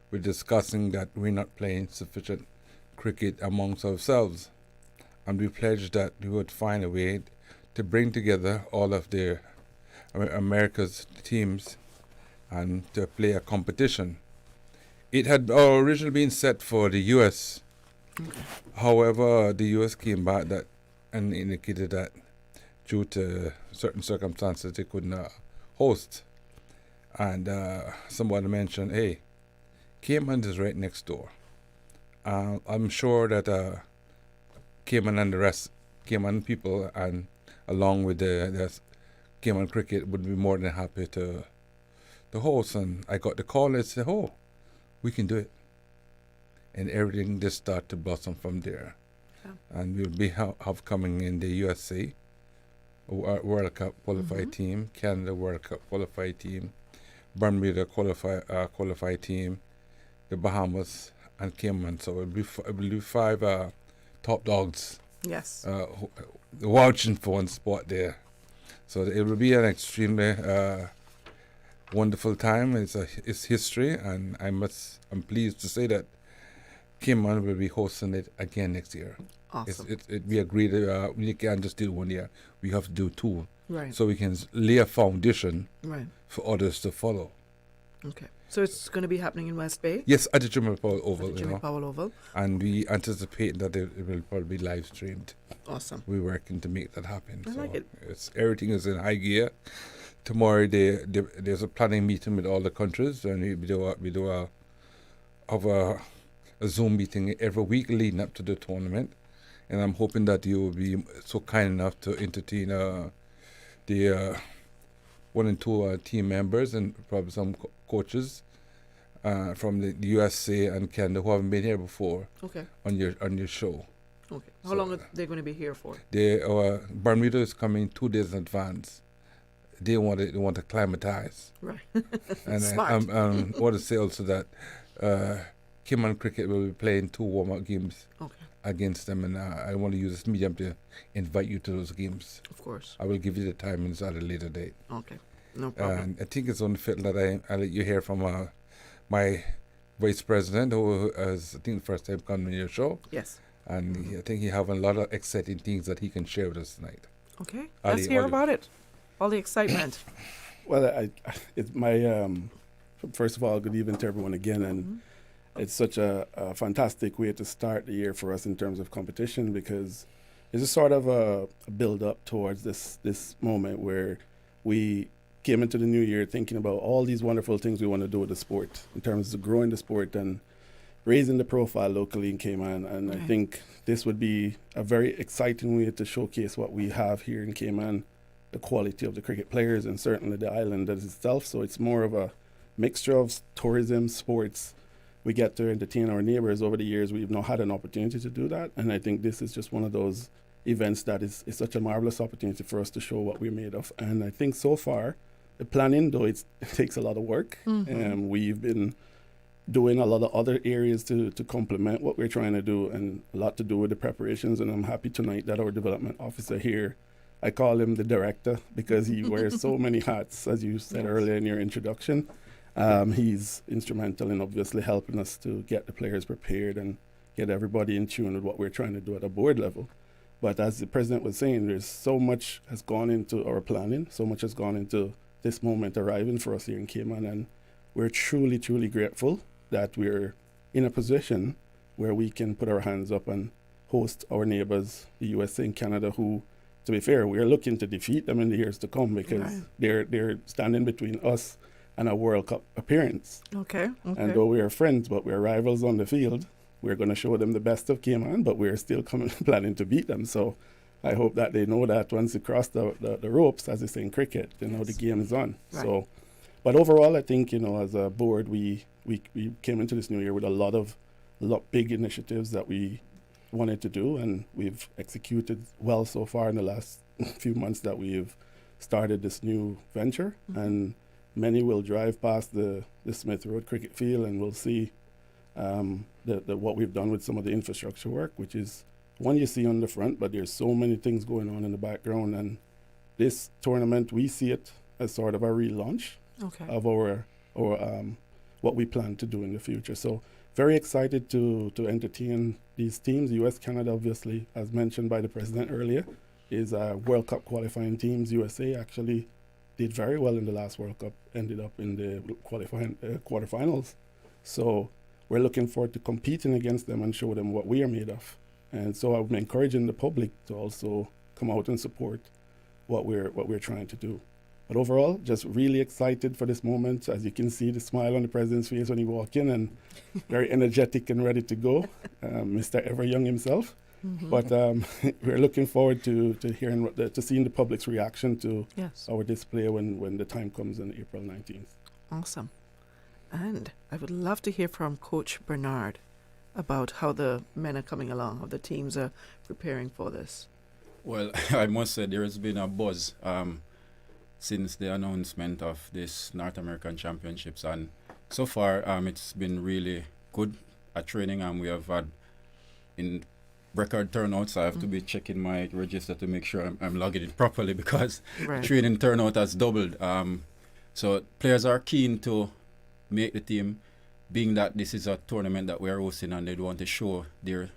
Speaker 14: were discussing that we're not playing sufficient cricket amongst ourselves, and we pledged that we would find a way to bring together all of the America's teams and to play a competition. It had originally been set for the U.S.
Speaker 1: Okay.
Speaker 14: However, the U.S. came back and indicated that due to certain circumstances they could not host. And somebody mentioned, hey, Cayman is right next door. I'm sure that Cayman and the rest Cayman people, and along with the Cayman cricket, would be more than happy to host. And I got the call and said, "Oh, we can do it," and everything just start to blossom from there. Yeah. And we'll be have coming in the USA World Cup qualified team, Canada World Cup qualified team, Bermuda qualified team, the Bahamas and Cayman. So it'll be 5 top dogs.
Speaker 1: Yes.
Speaker 14: Watching for one spot there. So it will be an extremely wonderful time. It's history, and I'm pleased to say that Cayman will be hosting it again next year.
Speaker 1: Awesome.
Speaker 14: We agreed we can't just do 1 year. We have to do 2.
Speaker 1: Right.
Speaker 14: So we can lay a foundation
Speaker 1: for
Speaker 14: others to follow.
Speaker 1: Okay. So it's going to be happening in West Bay?
Speaker 14: Yes, at the Jimmy Powell Oval.
Speaker 1: Powell Oval.
Speaker 14: And we anticipate that it will probably be live streamed.
Speaker 1: Awesome.
Speaker 14: We're working to make that happen.
Speaker 1: I like it.
Speaker 14: Everything is in high gear. Tomorrow there's a planning meeting with all the countries, and we do a Zoom meeting every week leading up to the tournament. And I'm hoping that you will be so kind enough to entertain the 1 and 2 team members and probably some coaches from the USA and Canada who haven't been here before.
Speaker 1: Okay.
Speaker 14: On your show.
Speaker 1: Okay. How long are they going to be here for?
Speaker 14: Bermuda is coming 2 days in advance. They want to acclimatize.
Speaker 1: Right.
Speaker 14: And
Speaker 1: Smart.
Speaker 14: I want to say also that Cayman Cricket will be playing 2 warm-up games against them, and I want to use this medium to invite you to those games.
Speaker 1: Of course.
Speaker 14: I will give you the timings at a later date.
Speaker 1: Okay. No problem.
Speaker 14: And I think it's only fit that I let you hear from my vice president, who is, I think, the first time coming on your show.
Speaker 1: Yes.
Speaker 14: And I think he have a lot of exciting things that he can share with us tonight.
Speaker 1: Okay. Let's hear about it. All the excitement.
Speaker 15: Well, it's my first of all, good evening to everyone again, and it's such a fantastic way to start the year for us in terms of competition, because it's a sort of a build up towards this moment where we came into the new year thinking about all these wonderful things we want to do with the sport in terms of growing the sport and raising the profile locally in Cayman. And I think this would be a very exciting way to showcase what we have here in Cayman, the quality of the cricket players, and certainly the island as itself. So it's more of a mixture of tourism, sports. We get to entertain our neighbors. Over the years, we've not had an opportunity to do that. And I think this is just one of those events that is such a marvelous opportunity for us to show what we're made of. And I think so far, the planning, though it takes a lot of work, we've been doing a lot of other areas to complement what we're trying to do, and a lot to do with the preparations. And I'm happy tonight that our development officer here, I call him the director because he wears so many hats, as you said earlier in your introduction. He's instrumental in obviously helping us to get the players prepared and get everybody in tune with what we're trying to do at a board level. But as the president was saying, there's so much has gone into our planning, so much has gone into this moment arriving for us here in Cayman, and we're truly, truly grateful that we're in a position where we can put our hands up and host our neighbors, the USA and Canada, who, to be fair, we're looking to defeat them in the years to come, because they're standing between us and a World Cup appearance.
Speaker 1: Okay.
Speaker 15: And though we are friends, but we're rivals on the field, we're going to show them the best of Cayman, but we're still planning to beat them. So I hope that they know that once they cross the ropes, as they say in cricket, the game is on.
Speaker 1: Right.
Speaker 15: So, but overall, I think, as a board, we came into this new year with a lot big initiatives that we wanted to do, and we've executed well so far in the last few months that we've started this new venture. And many will drive past the Smith Road cricket field and will see what we've done with some of the infrastructure work, which is one you see on the front, but there's so many things going on in the background. And this tournament, we see it as sort of a relaunch of our what we plan to do in the future. So very excited to entertain these teams. US, Canada, obviously, as mentioned by the president earlier, is World Cup qualifying teams. USA actually did very well in the last World Cup, ended up in the qualifying quarterfinals. So we're looking forward to competing against them and show them what we are made of. And so I'm encouraging the public to also come out and support what we're trying to do. But overall, just really excited for this moment. As you can see, the smile on the president's face when he walked in, and very energetic and ready to go, Mr. Ever Young himself.
Speaker 1: Mm-hmm.
Speaker 15: But we're looking forward to hearing to seeing the public's reaction to our display when the time comes on April 19th.
Speaker 1: Awesome. And I would love to hear from Coach Bernard about how the men are coming along, how the teams are preparing for this.
Speaker 16: Well, I must say there has been a buzz since the announcement of this North American Championships, and so far it's been really good at training, and we have had in record turnouts. I have to be checking my register to make sure I'm logging it properly, because training turnout has doubled. So players are keen to make the team, being that this is a tournament that we are hosting and they want to show their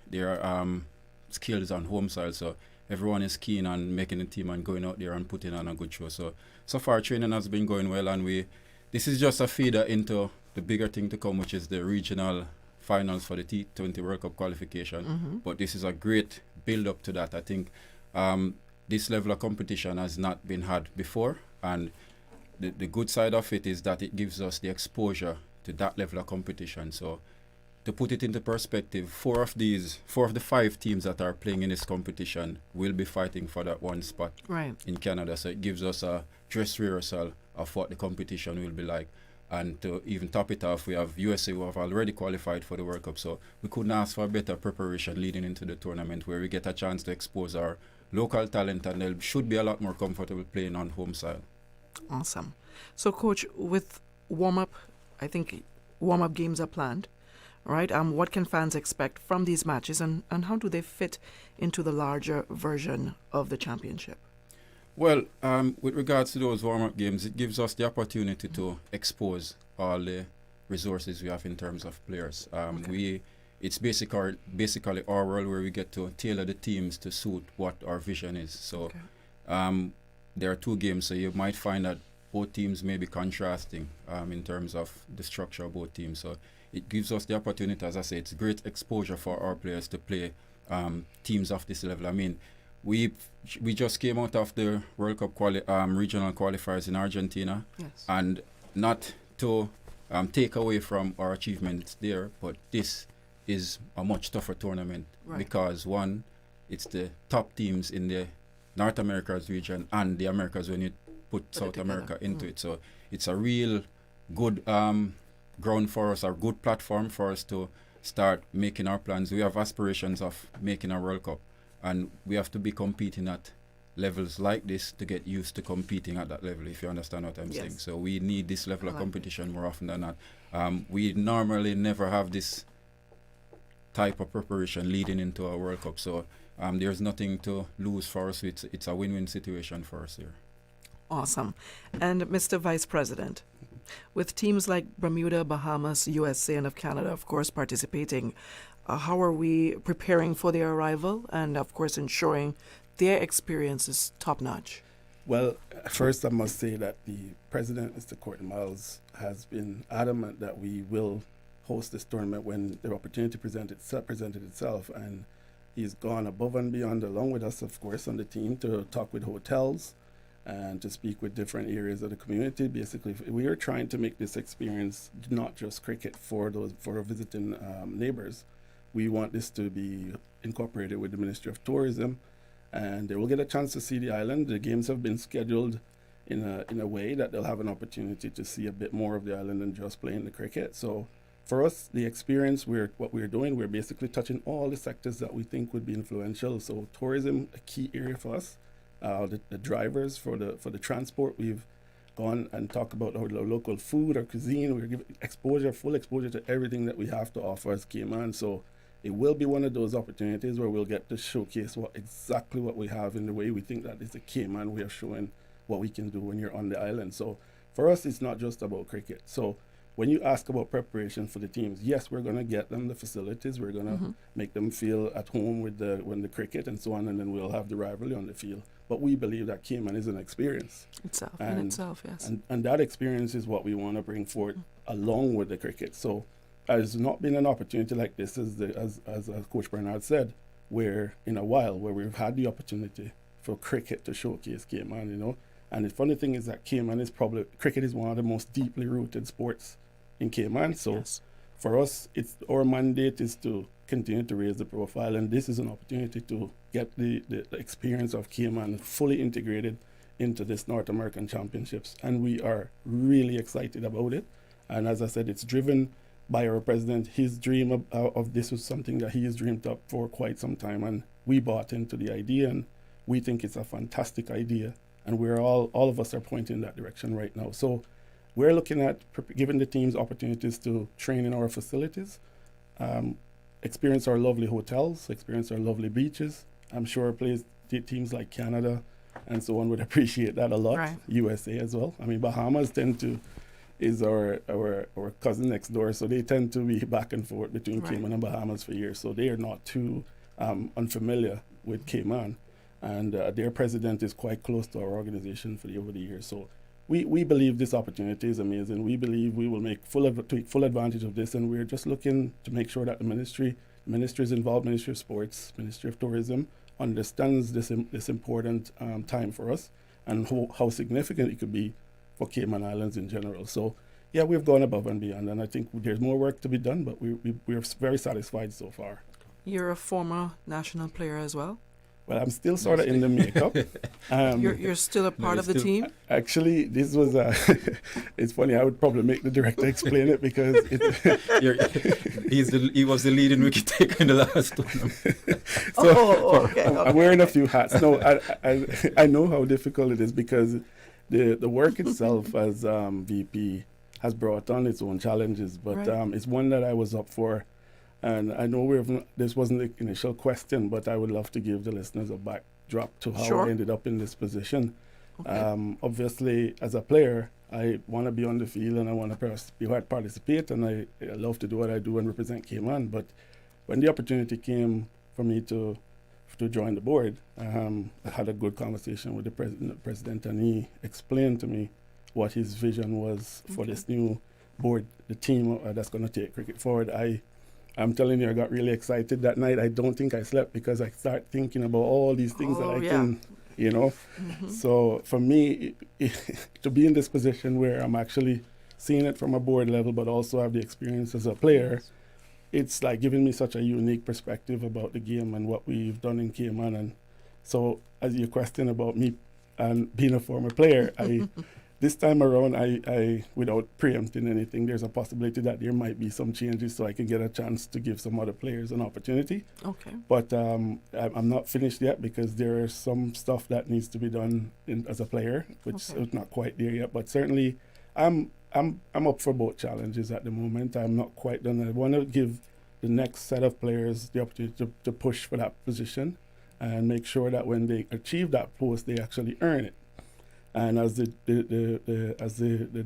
Speaker 16: skills on home soil. So everyone is keen on making the team and going out there and putting on a good show. So far training has been going well, and this is just a feeder into the bigger thing to come, which is the regional finals for the T20 World Cup qualification.
Speaker 1: Mm-hmm.
Speaker 16: But this is a great build up to that. I think this level of competition has not been had before, and the good side of it is that it gives us the exposure to that level of competition. So to put it into perspective, four of the 5 teams that are playing in this competition will be fighting for that one spot in Canada. So it gives us a dress rehearsal of what the competition will be like. And to even top it off, we have USA who have already qualified for the World Cup. So we couldn't ask for better preparation leading into the tournament, where we get a chance to expose our local talent, and they should be a lot more comfortable playing on home soil.
Speaker 1: Awesome. So, Coach, with warm-up, I think warm-up games are planned, right? What can fans expect from these matches, and how do they fit into the larger version of the championship?
Speaker 16: Well, with regards to those warm-up games, it gives us the opportunity to expose all the resources we have in terms of players. It's basically our world, where we get to tailor the teams to suit what our vision is. So there are 2 games, so you might find that both teams may be contrasting in terms of the structure of both teams. So it gives us the opportunity, as I say, it's great exposure for our players to play teams of this level. I mean, we just came out of the World Cup regional qualifiers in Argentina, and not to take away from our achievements there, but this is a much tougher tournament because, one, it's the top teams in the North America's region and the Americas when you put South America into it. So it's a real good ground for us, a good platform for us to start making our plans. We have aspirations of making a World Cup, and we have to be competing at levels like this to get used to competing at that level, if you understand what I'm saying. So we need this level of competition more often than not. We normally never have this type of preparation leading into a World Cup. So there's nothing to lose for us. It's a win-win situation for us here.
Speaker 1: Awesome. And Mr. Vice President, with teams like Bermuda, Bahamas, USA, and of Canada, of course, participating, how are we preparing for their arrival and, of course, ensuring their experience is top-notch?
Speaker 15: Well, first I must say that the President, Mr. Courtney Miles, has been adamant that we will host this tournament when the opportunity presented itself, and he's gone above and beyond, along with us, of course, on the team, to talk with hotels and to speak with different areas of the community. Basically, we are trying to make this experience not just cricket for our visiting neighbors. We want this to be incorporated with the Ministry of Tourism, and they will get a chance to see the island. The games have been scheduled in a way that they'll have an opportunity to see a bit more of the island than just playing the cricket. So for us, the experience, what we're doing, we're basically touching all the sectors that we think would be influential. So tourism, a key area for us. The drivers for the transport, we've gone and talked about our local food, our cuisine. We're giving full exposure to everything that we have to offer as Cayman. So it will be one of those opportunities where we'll get to showcase exactly what we have in the way we think that is a Cayman way of showing what we can do when you're on the island. So for us, it's not just about cricket. So when you ask about preparation for the teams, yes, we're going to get them the facilities. We're going to make them feel at home with the cricket and so on, and then we'll have the rivalry on the field. But we believe that Cayman is an experience.
Speaker 1: Itself, yes.
Speaker 15: And that experience is what we want to bring forward along with the cricket. So there's not been an opportunity like this, as Coach Bernard said, where in a while, where we've had the opportunity for cricket to showcase Cayman, And the funny thing is that Cayman cricket is one of the most deeply rooted sports in Cayman. So for us, our mandate is to continue to raise the profile, and this is an opportunity to get the experience of Cayman fully integrated into this North American Championships. And we are really excited about it. And as I said, it's driven by our president. His dream of this was something that he has dreamed up for quite some time, and we bought into the idea, and we think it's a fantastic idea, and we're all of us are pointing in that direction right now. So we're looking at giving the teams opportunities to train in our facilities, experience our lovely hotels, experience our lovely beaches. I'm sure teams like Canada and so on would appreciate that a lot.
Speaker 1: Right.
Speaker 15: USA as well. I mean, Bahamas is our cousin next door, so they tend to be back and forth between Cayman and Bahamas for years, so they are not too unfamiliar with Cayman, and their president is quite close to our organization over the years. So we believe this opportunity is amazing. We believe we will take full advantage of this, and we're just looking to make sure that the ministry is involved, Ministry of Sports, Ministry of Tourism, understands this important time for us and how significant it could be for Cayman Islands in general. So yeah, we've gone above and beyond, and I think there's more work to be done, but we're very satisfied so far.
Speaker 1: You're a former national player as well?
Speaker 15: Well, I'm still sort of in the makeup.
Speaker 1: You're still a part of the team?
Speaker 15: Actually, this was it's funny, I would probably make the director explain it because
Speaker 16: he was the leading wicket taker in the last tournament.
Speaker 1: Okay.
Speaker 15: I'm wearing a few hats. No, I know how difficult it is because the work itself as VP has brought on its own challenges, but it's one that I was up for. And I know this wasn't the initial question, but I would love to give the listeners a backdrop to how I ended up in this position. Okay. Obviously, as a player, I want to be on the field and I want to participate, and I love to do what I do and represent Cayman. But when the opportunity came for me to join the board, I had a good conversation with the president, and he explained to me what his vision was for this new board, the team that's going to take cricket forward. I'm telling you, I got really excited that night. I don't think I slept because I started thinking about all these things that I can, So for me, to be in this position where I'm actually seeing it from a board level, but also have the experience as a player, it's like giving me such a unique perspective about the game and what we've done in Cayman. And so as your question about me and being a former player, this time around, I without preempting anything, there's a possibility that there might be some changes so I can get a chance to give some other players an opportunity.
Speaker 1: Okay.
Speaker 15: But I'm not finished yet because there is some stuff that needs to be done as a player, which is not quite there yet. But certainly, I'm up for both challenges at the moment. I'm not quite done. I want to give the next set of players the opportunity to push for that position and make sure that when they achieve that post, they actually earn it. And as the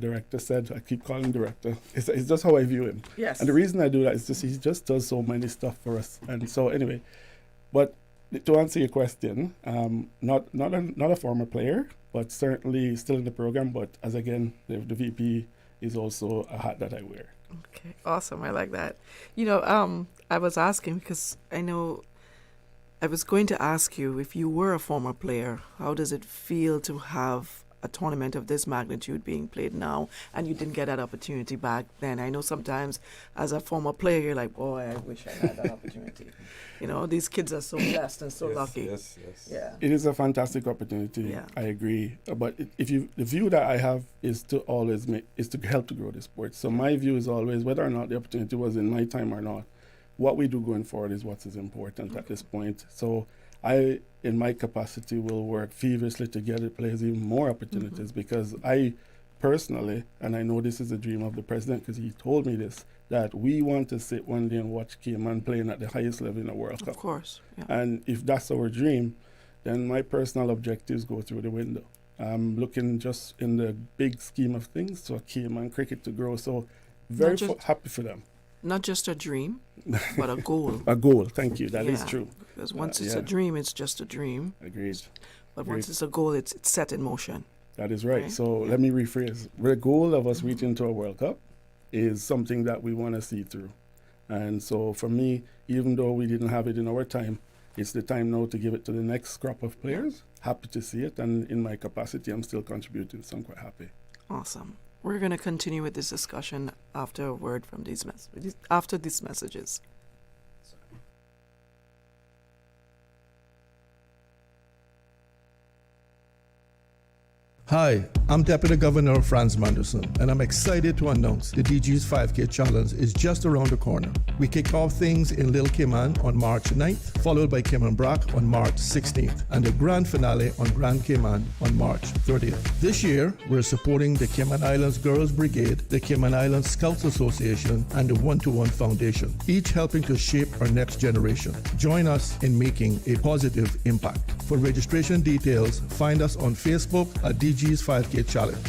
Speaker 15: director said, I keep calling him director, it's just how I view him.
Speaker 1: Yes.
Speaker 15: And the reason I do that is just he just does so many stuff for us. And so anyway, but to answer your question, not a former player, but certainly still in the program. But as again, the VP is also a hat that I wear.
Speaker 1: Okay, awesome. I like that. I was asking because I know I was going to ask you, if you were a former player, how does it feel to have a tournament of this magnitude being played now and you didn't get that opportunity back then? I know sometimes as a former player, you're like, boy, I wish I had that opportunity. These kids are so blessed and so lucky.
Speaker 14: Yes.
Speaker 1: Yeah.
Speaker 15: It is a fantastic opportunity.
Speaker 1: Yeah.
Speaker 15: I agree. But the view that I have is to always help to grow the sport. So my view is always, whether or not the opportunity was in my time or not, what we do going forward is what is important at this point. So I, in my capacity, will work feverishly to get the players even more opportunities because I personally, and I know this is a dream of the president because he told me this, that we want to sit one day and watch Cayman playing at the highest level in the World Cup.
Speaker 1: Of course. Yeah.
Speaker 15: And if that's our dream, then my personal objectives go through the window. I'm looking just in the big scheme of things for Cayman cricket to grow. So very happy for them.
Speaker 1: Not just a dream, but a goal.
Speaker 15: A goal, thank you. That is true.
Speaker 1: Because once it's a dream, it's just a dream.
Speaker 15: Agreed.
Speaker 1: But once it's a goal, it's set in motion.
Speaker 15: That is right. So let me rephrase. The goal of us reaching to a World Cup is something that we want to see through. And so for me, even though we didn't have it in our time, it's the time now to give it to the next crop of players. Happy to see it, and in my capacity, I'm still contributing, so I'm quite happy.
Speaker 1: Awesome. We're going to continue with this discussion after a word from after these messages.
Speaker 6: Hi, I'm Deputy Governor Franz Manderson, and I'm excited to announce the DG's 5K Challenge is just around the corner. We kick off things in Little Cayman on March 9th, followed by Cayman Brac on March 16th, and the grand finale on Grand Cayman on March 30th. This year, we're supporting the Cayman Islands Girls Brigade, the Cayman Islands Scouts Association, and the One-to-One Foundation, each helping to shape our next generation. Join us in making a positive impact. For registration details, find us on Facebook at DG's 5K Challenge.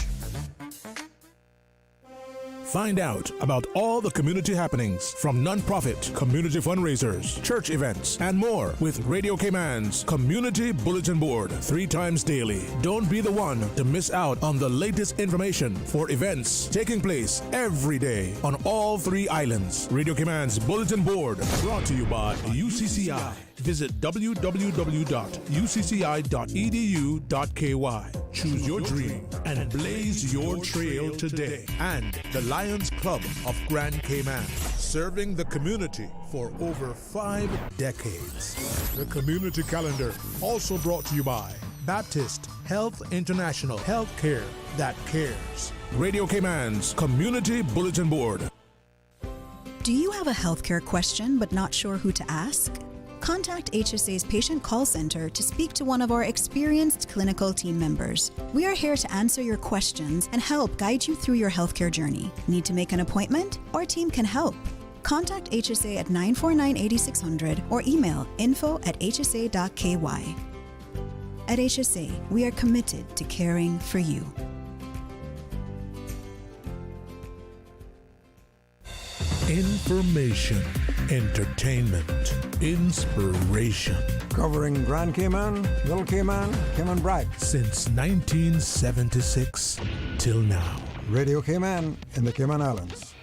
Speaker 8: Find out about all the community happenings from non-profit, community fundraisers, church events, and more with Radio Cayman's Community Bulletin Board 3 times daily. Don't be the one to miss out on the latest information for events taking place every day on all 3 islands. Radio Cayman's Bulletin Board, brought to you by UCCI. Visit www.ucci.edu.ky. Choose your dream and blaze your trail today. And the Lions Club of Grand Cayman, serving the community for over 5 decades. The community calendar, also brought to you by Baptist Health International, healthcare that cares. Radio Cayman's Community Bulletin Board.
Speaker 17: Do you have a healthcare question but not sure who to ask? Contact HSA's Patient Call Center to speak to one of our experienced clinical team members. We are here to answer your questions and help guide you through your healthcare journey. Need to make an appointment? Our team can help. Contact HSA at 949-8600 or email info@hsa.ky. At HSA, we are committed to caring for you.
Speaker 8: Information, entertainment, inspiration.
Speaker 18: Covering Grand Cayman, Little Cayman, Cayman Brac.
Speaker 8: Since 1976 till now.
Speaker 18: Radio Cayman in the Cayman Islands.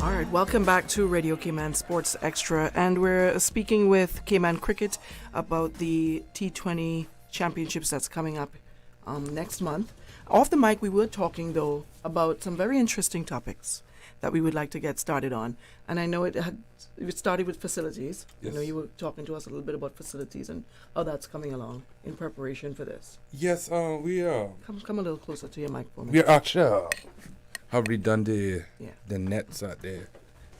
Speaker 1: All right, welcome back to Radio Cayman Sports Extra, and we're speaking with Cayman Cricket about the T20 Championships that's coming up next month. Off the mic, we were talking, though, about some very interesting topics that we would like to get started on. And I know it started with facilities.
Speaker 14: Yes.
Speaker 1: I know you were talking to us a little bit about facilities and how that's coming along in preparation for this.
Speaker 14: Yes, we are.
Speaker 1: Come a little closer to your mic for me.
Speaker 14: We are actually have redone the nets at the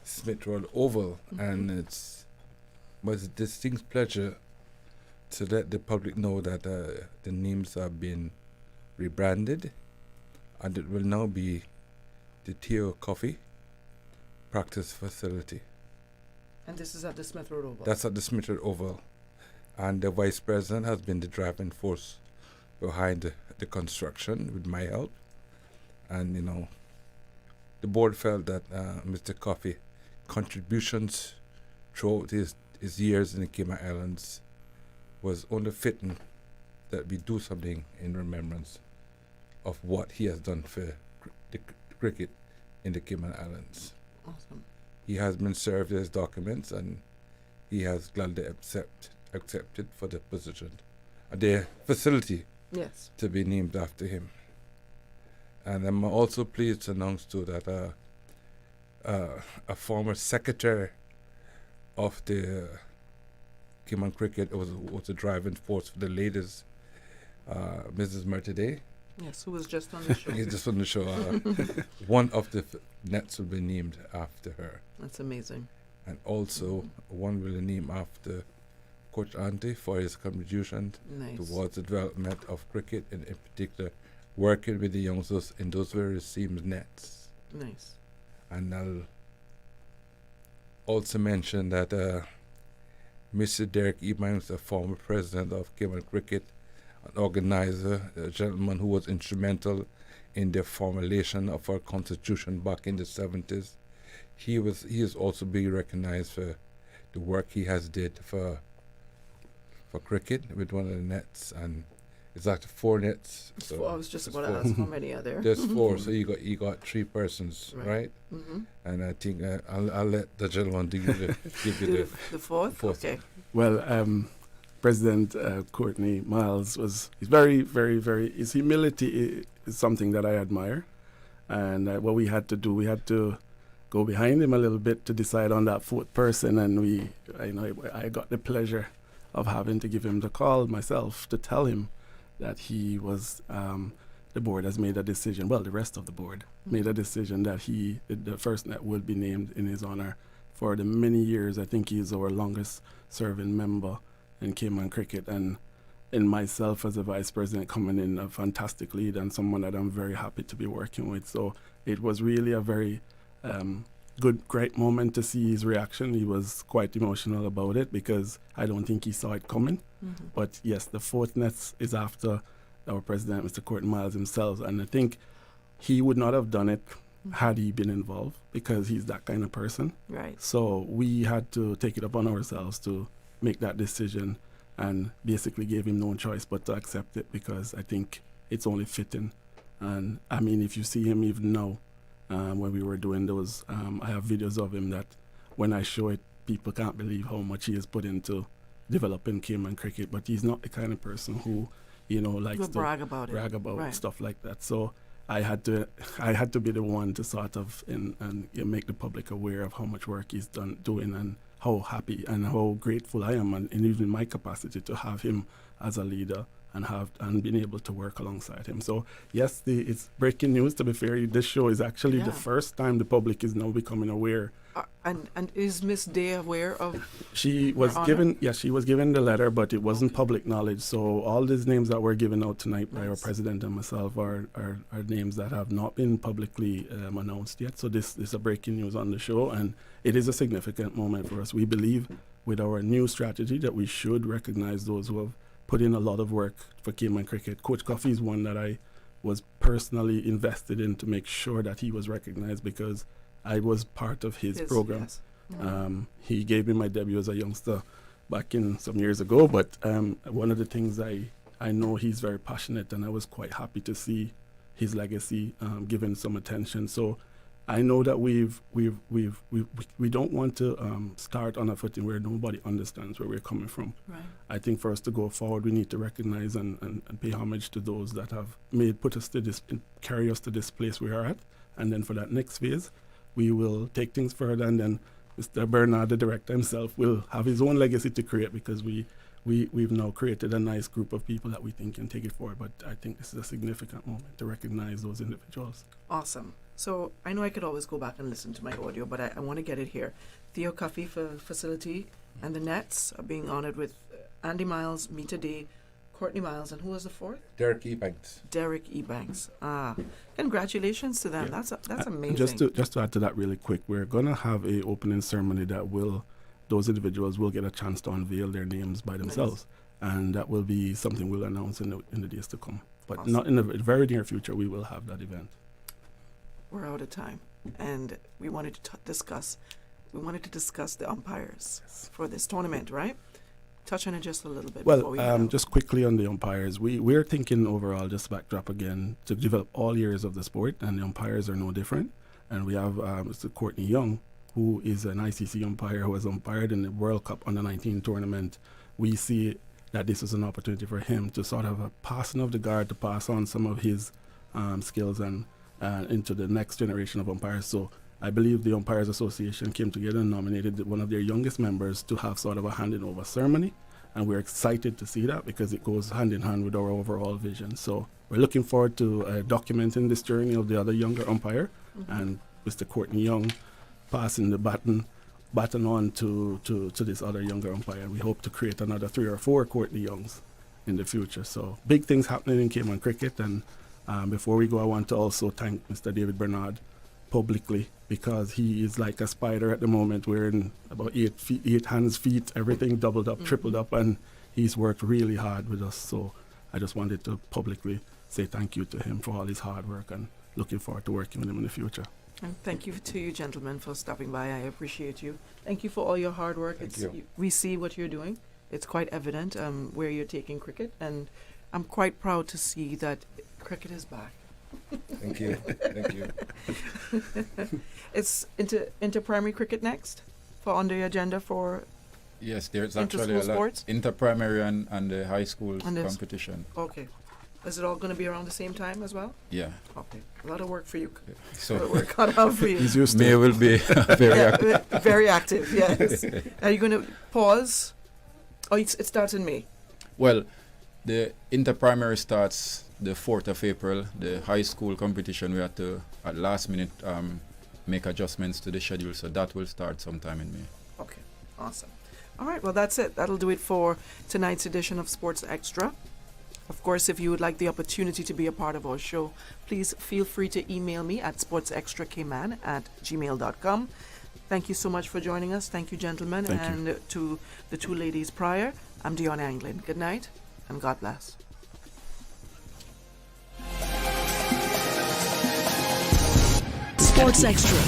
Speaker 14: Smith Road Oval, and it was a distinct pleasure to let the public know that the names have been rebranded, and it will now be the Theo Coffee Practice Facility.
Speaker 1: And this is at the Smith Road Oval?
Speaker 14: That's at the Smith Road Oval. And the Vice President has been the driving force behind the construction with my help. And, you know, the board felt that Mr. Coffee contributions throughout his years in the Cayman Islands was only fitting that we do something in remembrance of what he has done for the cricket in the Cayman Islands.
Speaker 1: Awesome.
Speaker 14: He has been served his documents, and he has gladly accepted for the position, the facility,
Speaker 1: yes,
Speaker 14: to be named after him. And I'm also pleased to announce too that a former secretary of the Cayman Cricket was a driving force for the ladies, Mrs. Mertiday.
Speaker 1: Yes, who was just on the show.
Speaker 14: He's just on the show. One of the nets will be named after her.
Speaker 1: That's amazing.
Speaker 14: And also one will be named after Coach Ante for his contribution towards the development of cricket, and in particular working with the youngsters in those various seams nets.
Speaker 1: Nice.
Speaker 14: And I'll also mention that Mr. Derek Ebanks, the former president of Cayman Cricket, an organizer, a gentleman who was instrumental in the formulation of our constitution back in the 70s. He is also being recognized for the work he has did for for cricket with one of the nets, and it's actually 4 nets. So
Speaker 1: I was just about to ask how many are there.
Speaker 14: There's 4, so you got 3 persons, right?
Speaker 1: Mm-hmm.
Speaker 14: And I think I'll let the gentleman give you
Speaker 1: the fourth. Okay.
Speaker 15: Well, President Courtney Miles he's very, very, very. His humility is something that I admire, and what we had to go behind him a little bit to decide on that 4th person, and I got the pleasure of having to give him the call myself to tell him that he was, the board has made a decision, well, the rest of the board made a decision that the first net will be named in his honor for the many years. I think he's our longest serving member in Cayman cricket, and in myself as a vice president coming in a fantastic lead and someone that I'm very happy to be working with. So it was really a very great moment to see his reaction. He was quite emotional about it because I don't think he saw it coming. Mm-hmm. But yes, the 4th net is after our president, Mr. Courtney Miles himself, and I think he would not have done it had he been involved because he's that kind of person.
Speaker 1: Right.
Speaker 15: So we had to take it upon ourselves to make that decision, and basically gave him no choice but to accept it because I think it's only fitting. And I mean, if you see him even now, when we were doing those, I have videos of him that when I show it, people can't believe how much he has put into developing Cayman cricket. But he's not the kind of person who, likes to
Speaker 1: brag about right.
Speaker 15: stuff like that. So I had to be the one to sort of and make the public aware of how much work he's doing and how happy and how grateful I am, and even my capacity to have him as a leader and being able to work alongside him. So yes, it's breaking news. To be fair, this show is actually the first time the public is now becoming aware.
Speaker 1: And is Miss Day aware of?
Speaker 15: She was given the letter, but it wasn't public knowledge. So all these names that were given out tonight by our president and myself are names that have not been publicly announced yet. So this is a breaking news on the show, and it is a significant moment for us. We believe with our new strategy that we should recognize those who have put in a lot of work for Cayman cricket. Coach Coffey is one that I was personally invested in to make sure that he was recognized because I was part of his program.
Speaker 1: Yes. Mm-hmm.
Speaker 15: He gave me my debut as a youngster back in some years ago, but one of the things I know he's very passionate, and I was quite happy to see his legacy given some attention. So I know that we don't want to start on a footing where nobody understands where we're coming from.
Speaker 1: Right.
Speaker 15: I think for us to go forward, we need to recognize and pay homage to those that have put us to this, carry us to this place we are at. And then for that next phase, we will take things further, and then Mr. Bernard, the director himself, will have his own legacy to create because we've now created a nice group of people that we think can take it forward. But I think this is a significant moment to recognize those individuals.
Speaker 1: Awesome. So I know I could always go back and listen to my audio, but I want to get it here. Theo Coffey for facility, and the Nets are being honored with Andy Miles, Mita Day, Courtney Miles, and who was the 4th?
Speaker 14: Derek Ebanks.
Speaker 1: Derek Ebanks. Congratulations to them. Yeah. That's amazing.
Speaker 15: Just to add to that really quick, we're gonna have a opening ceremony that those individuals will get a chance to unveil their names by themselves, and that will be something we'll announce in the days to come. But not in the very near future, we will have that event.
Speaker 1: We're out of time, and we wanted to discuss the umpires for this tournament, right? Touch on it just a little bit.
Speaker 15: Well, just quickly on the umpires, we're thinking overall, just backdrop again, to develop all areas of the sport, and the umpires are no different. And we have Mr. Courtney Young, who is an ICC umpire who has umpired in the World Cup Under-19 tournament. We see that this is an opportunity for him to sort of a passing of the guard, to pass on some of his skills and into the next generation of umpires. So I believe the Umpires Association came together and nominated one of their youngest members to have sort of a handing over ceremony. And we're excited to see that because it goes hand in hand with our overall vision. So we're looking forward to documenting this journey of the other younger umpire, and Mr. Courtney Young passing the baton on to this other younger umpire. We hope to create another 3 or 4 Courtney Youngs in the future. So big things happening in Cayman cricket. And before we go, I want to also thank Mr. David Bernard publicly, because he is like a spider at the moment, wearing about 8 hands, feet, everything doubled up, tripled up, and he's worked really hard with us. So I just wanted to publicly say thank you to him for all his hard work, and looking forward to working with him in the future.
Speaker 1: And thank you to you, gentlemen, for stopping by. I appreciate you. Thank you for all your hard work. We see what you're doing, it's quite evident where you're taking cricket, and I'm quite proud to see that cricket is back.
Speaker 16: Thank you. Thank you.
Speaker 1: It's into primary cricket next for on the agenda for.
Speaker 16: Yes, there's actually a lot
Speaker 1: sports?
Speaker 16: inter-primary and the high school
Speaker 1: And
Speaker 16: competition.
Speaker 1: Okay. Is it all going to be around the same time as well?
Speaker 16: Yeah.
Speaker 1: Okay. A lot of work for you.
Speaker 16: So
Speaker 1: a lot of work cut out for you.
Speaker 16: He's used to it. May will be very active.
Speaker 1: Very active, yes. Are you going to pause? Oh, it starts in May.
Speaker 16: Well, the inter-primary starts the 4th of April. The high school competition, we had to, at last minute, make adjustments to the schedule. So that will start sometime in May.
Speaker 1: Okay. Awesome. All right, well, that's it. That'll do it for tonight's edition of Sports Extra. Of course, if you would like the opportunity to be a part of our show, please feel free to email me at sportsextrakman@gmail.com. Thank you so much for joining us. Thank you, gentlemen.
Speaker 15: Thank
Speaker 1: and
Speaker 15: you.
Speaker 1: To the two ladies prior, I'm Dionne Anglin. Good night, and God bless.
Speaker 19: Sports Extra.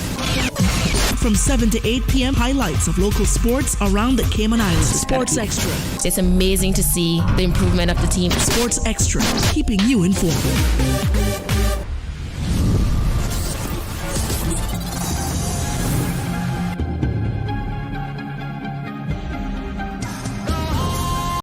Speaker 19: From 7 to 8 p.m., highlights of local sports around the Cayman Islands. Sports Extra.
Speaker 2: It's amazing to see the improvement of the team.
Speaker 19: Sports Extra, keeping you informed.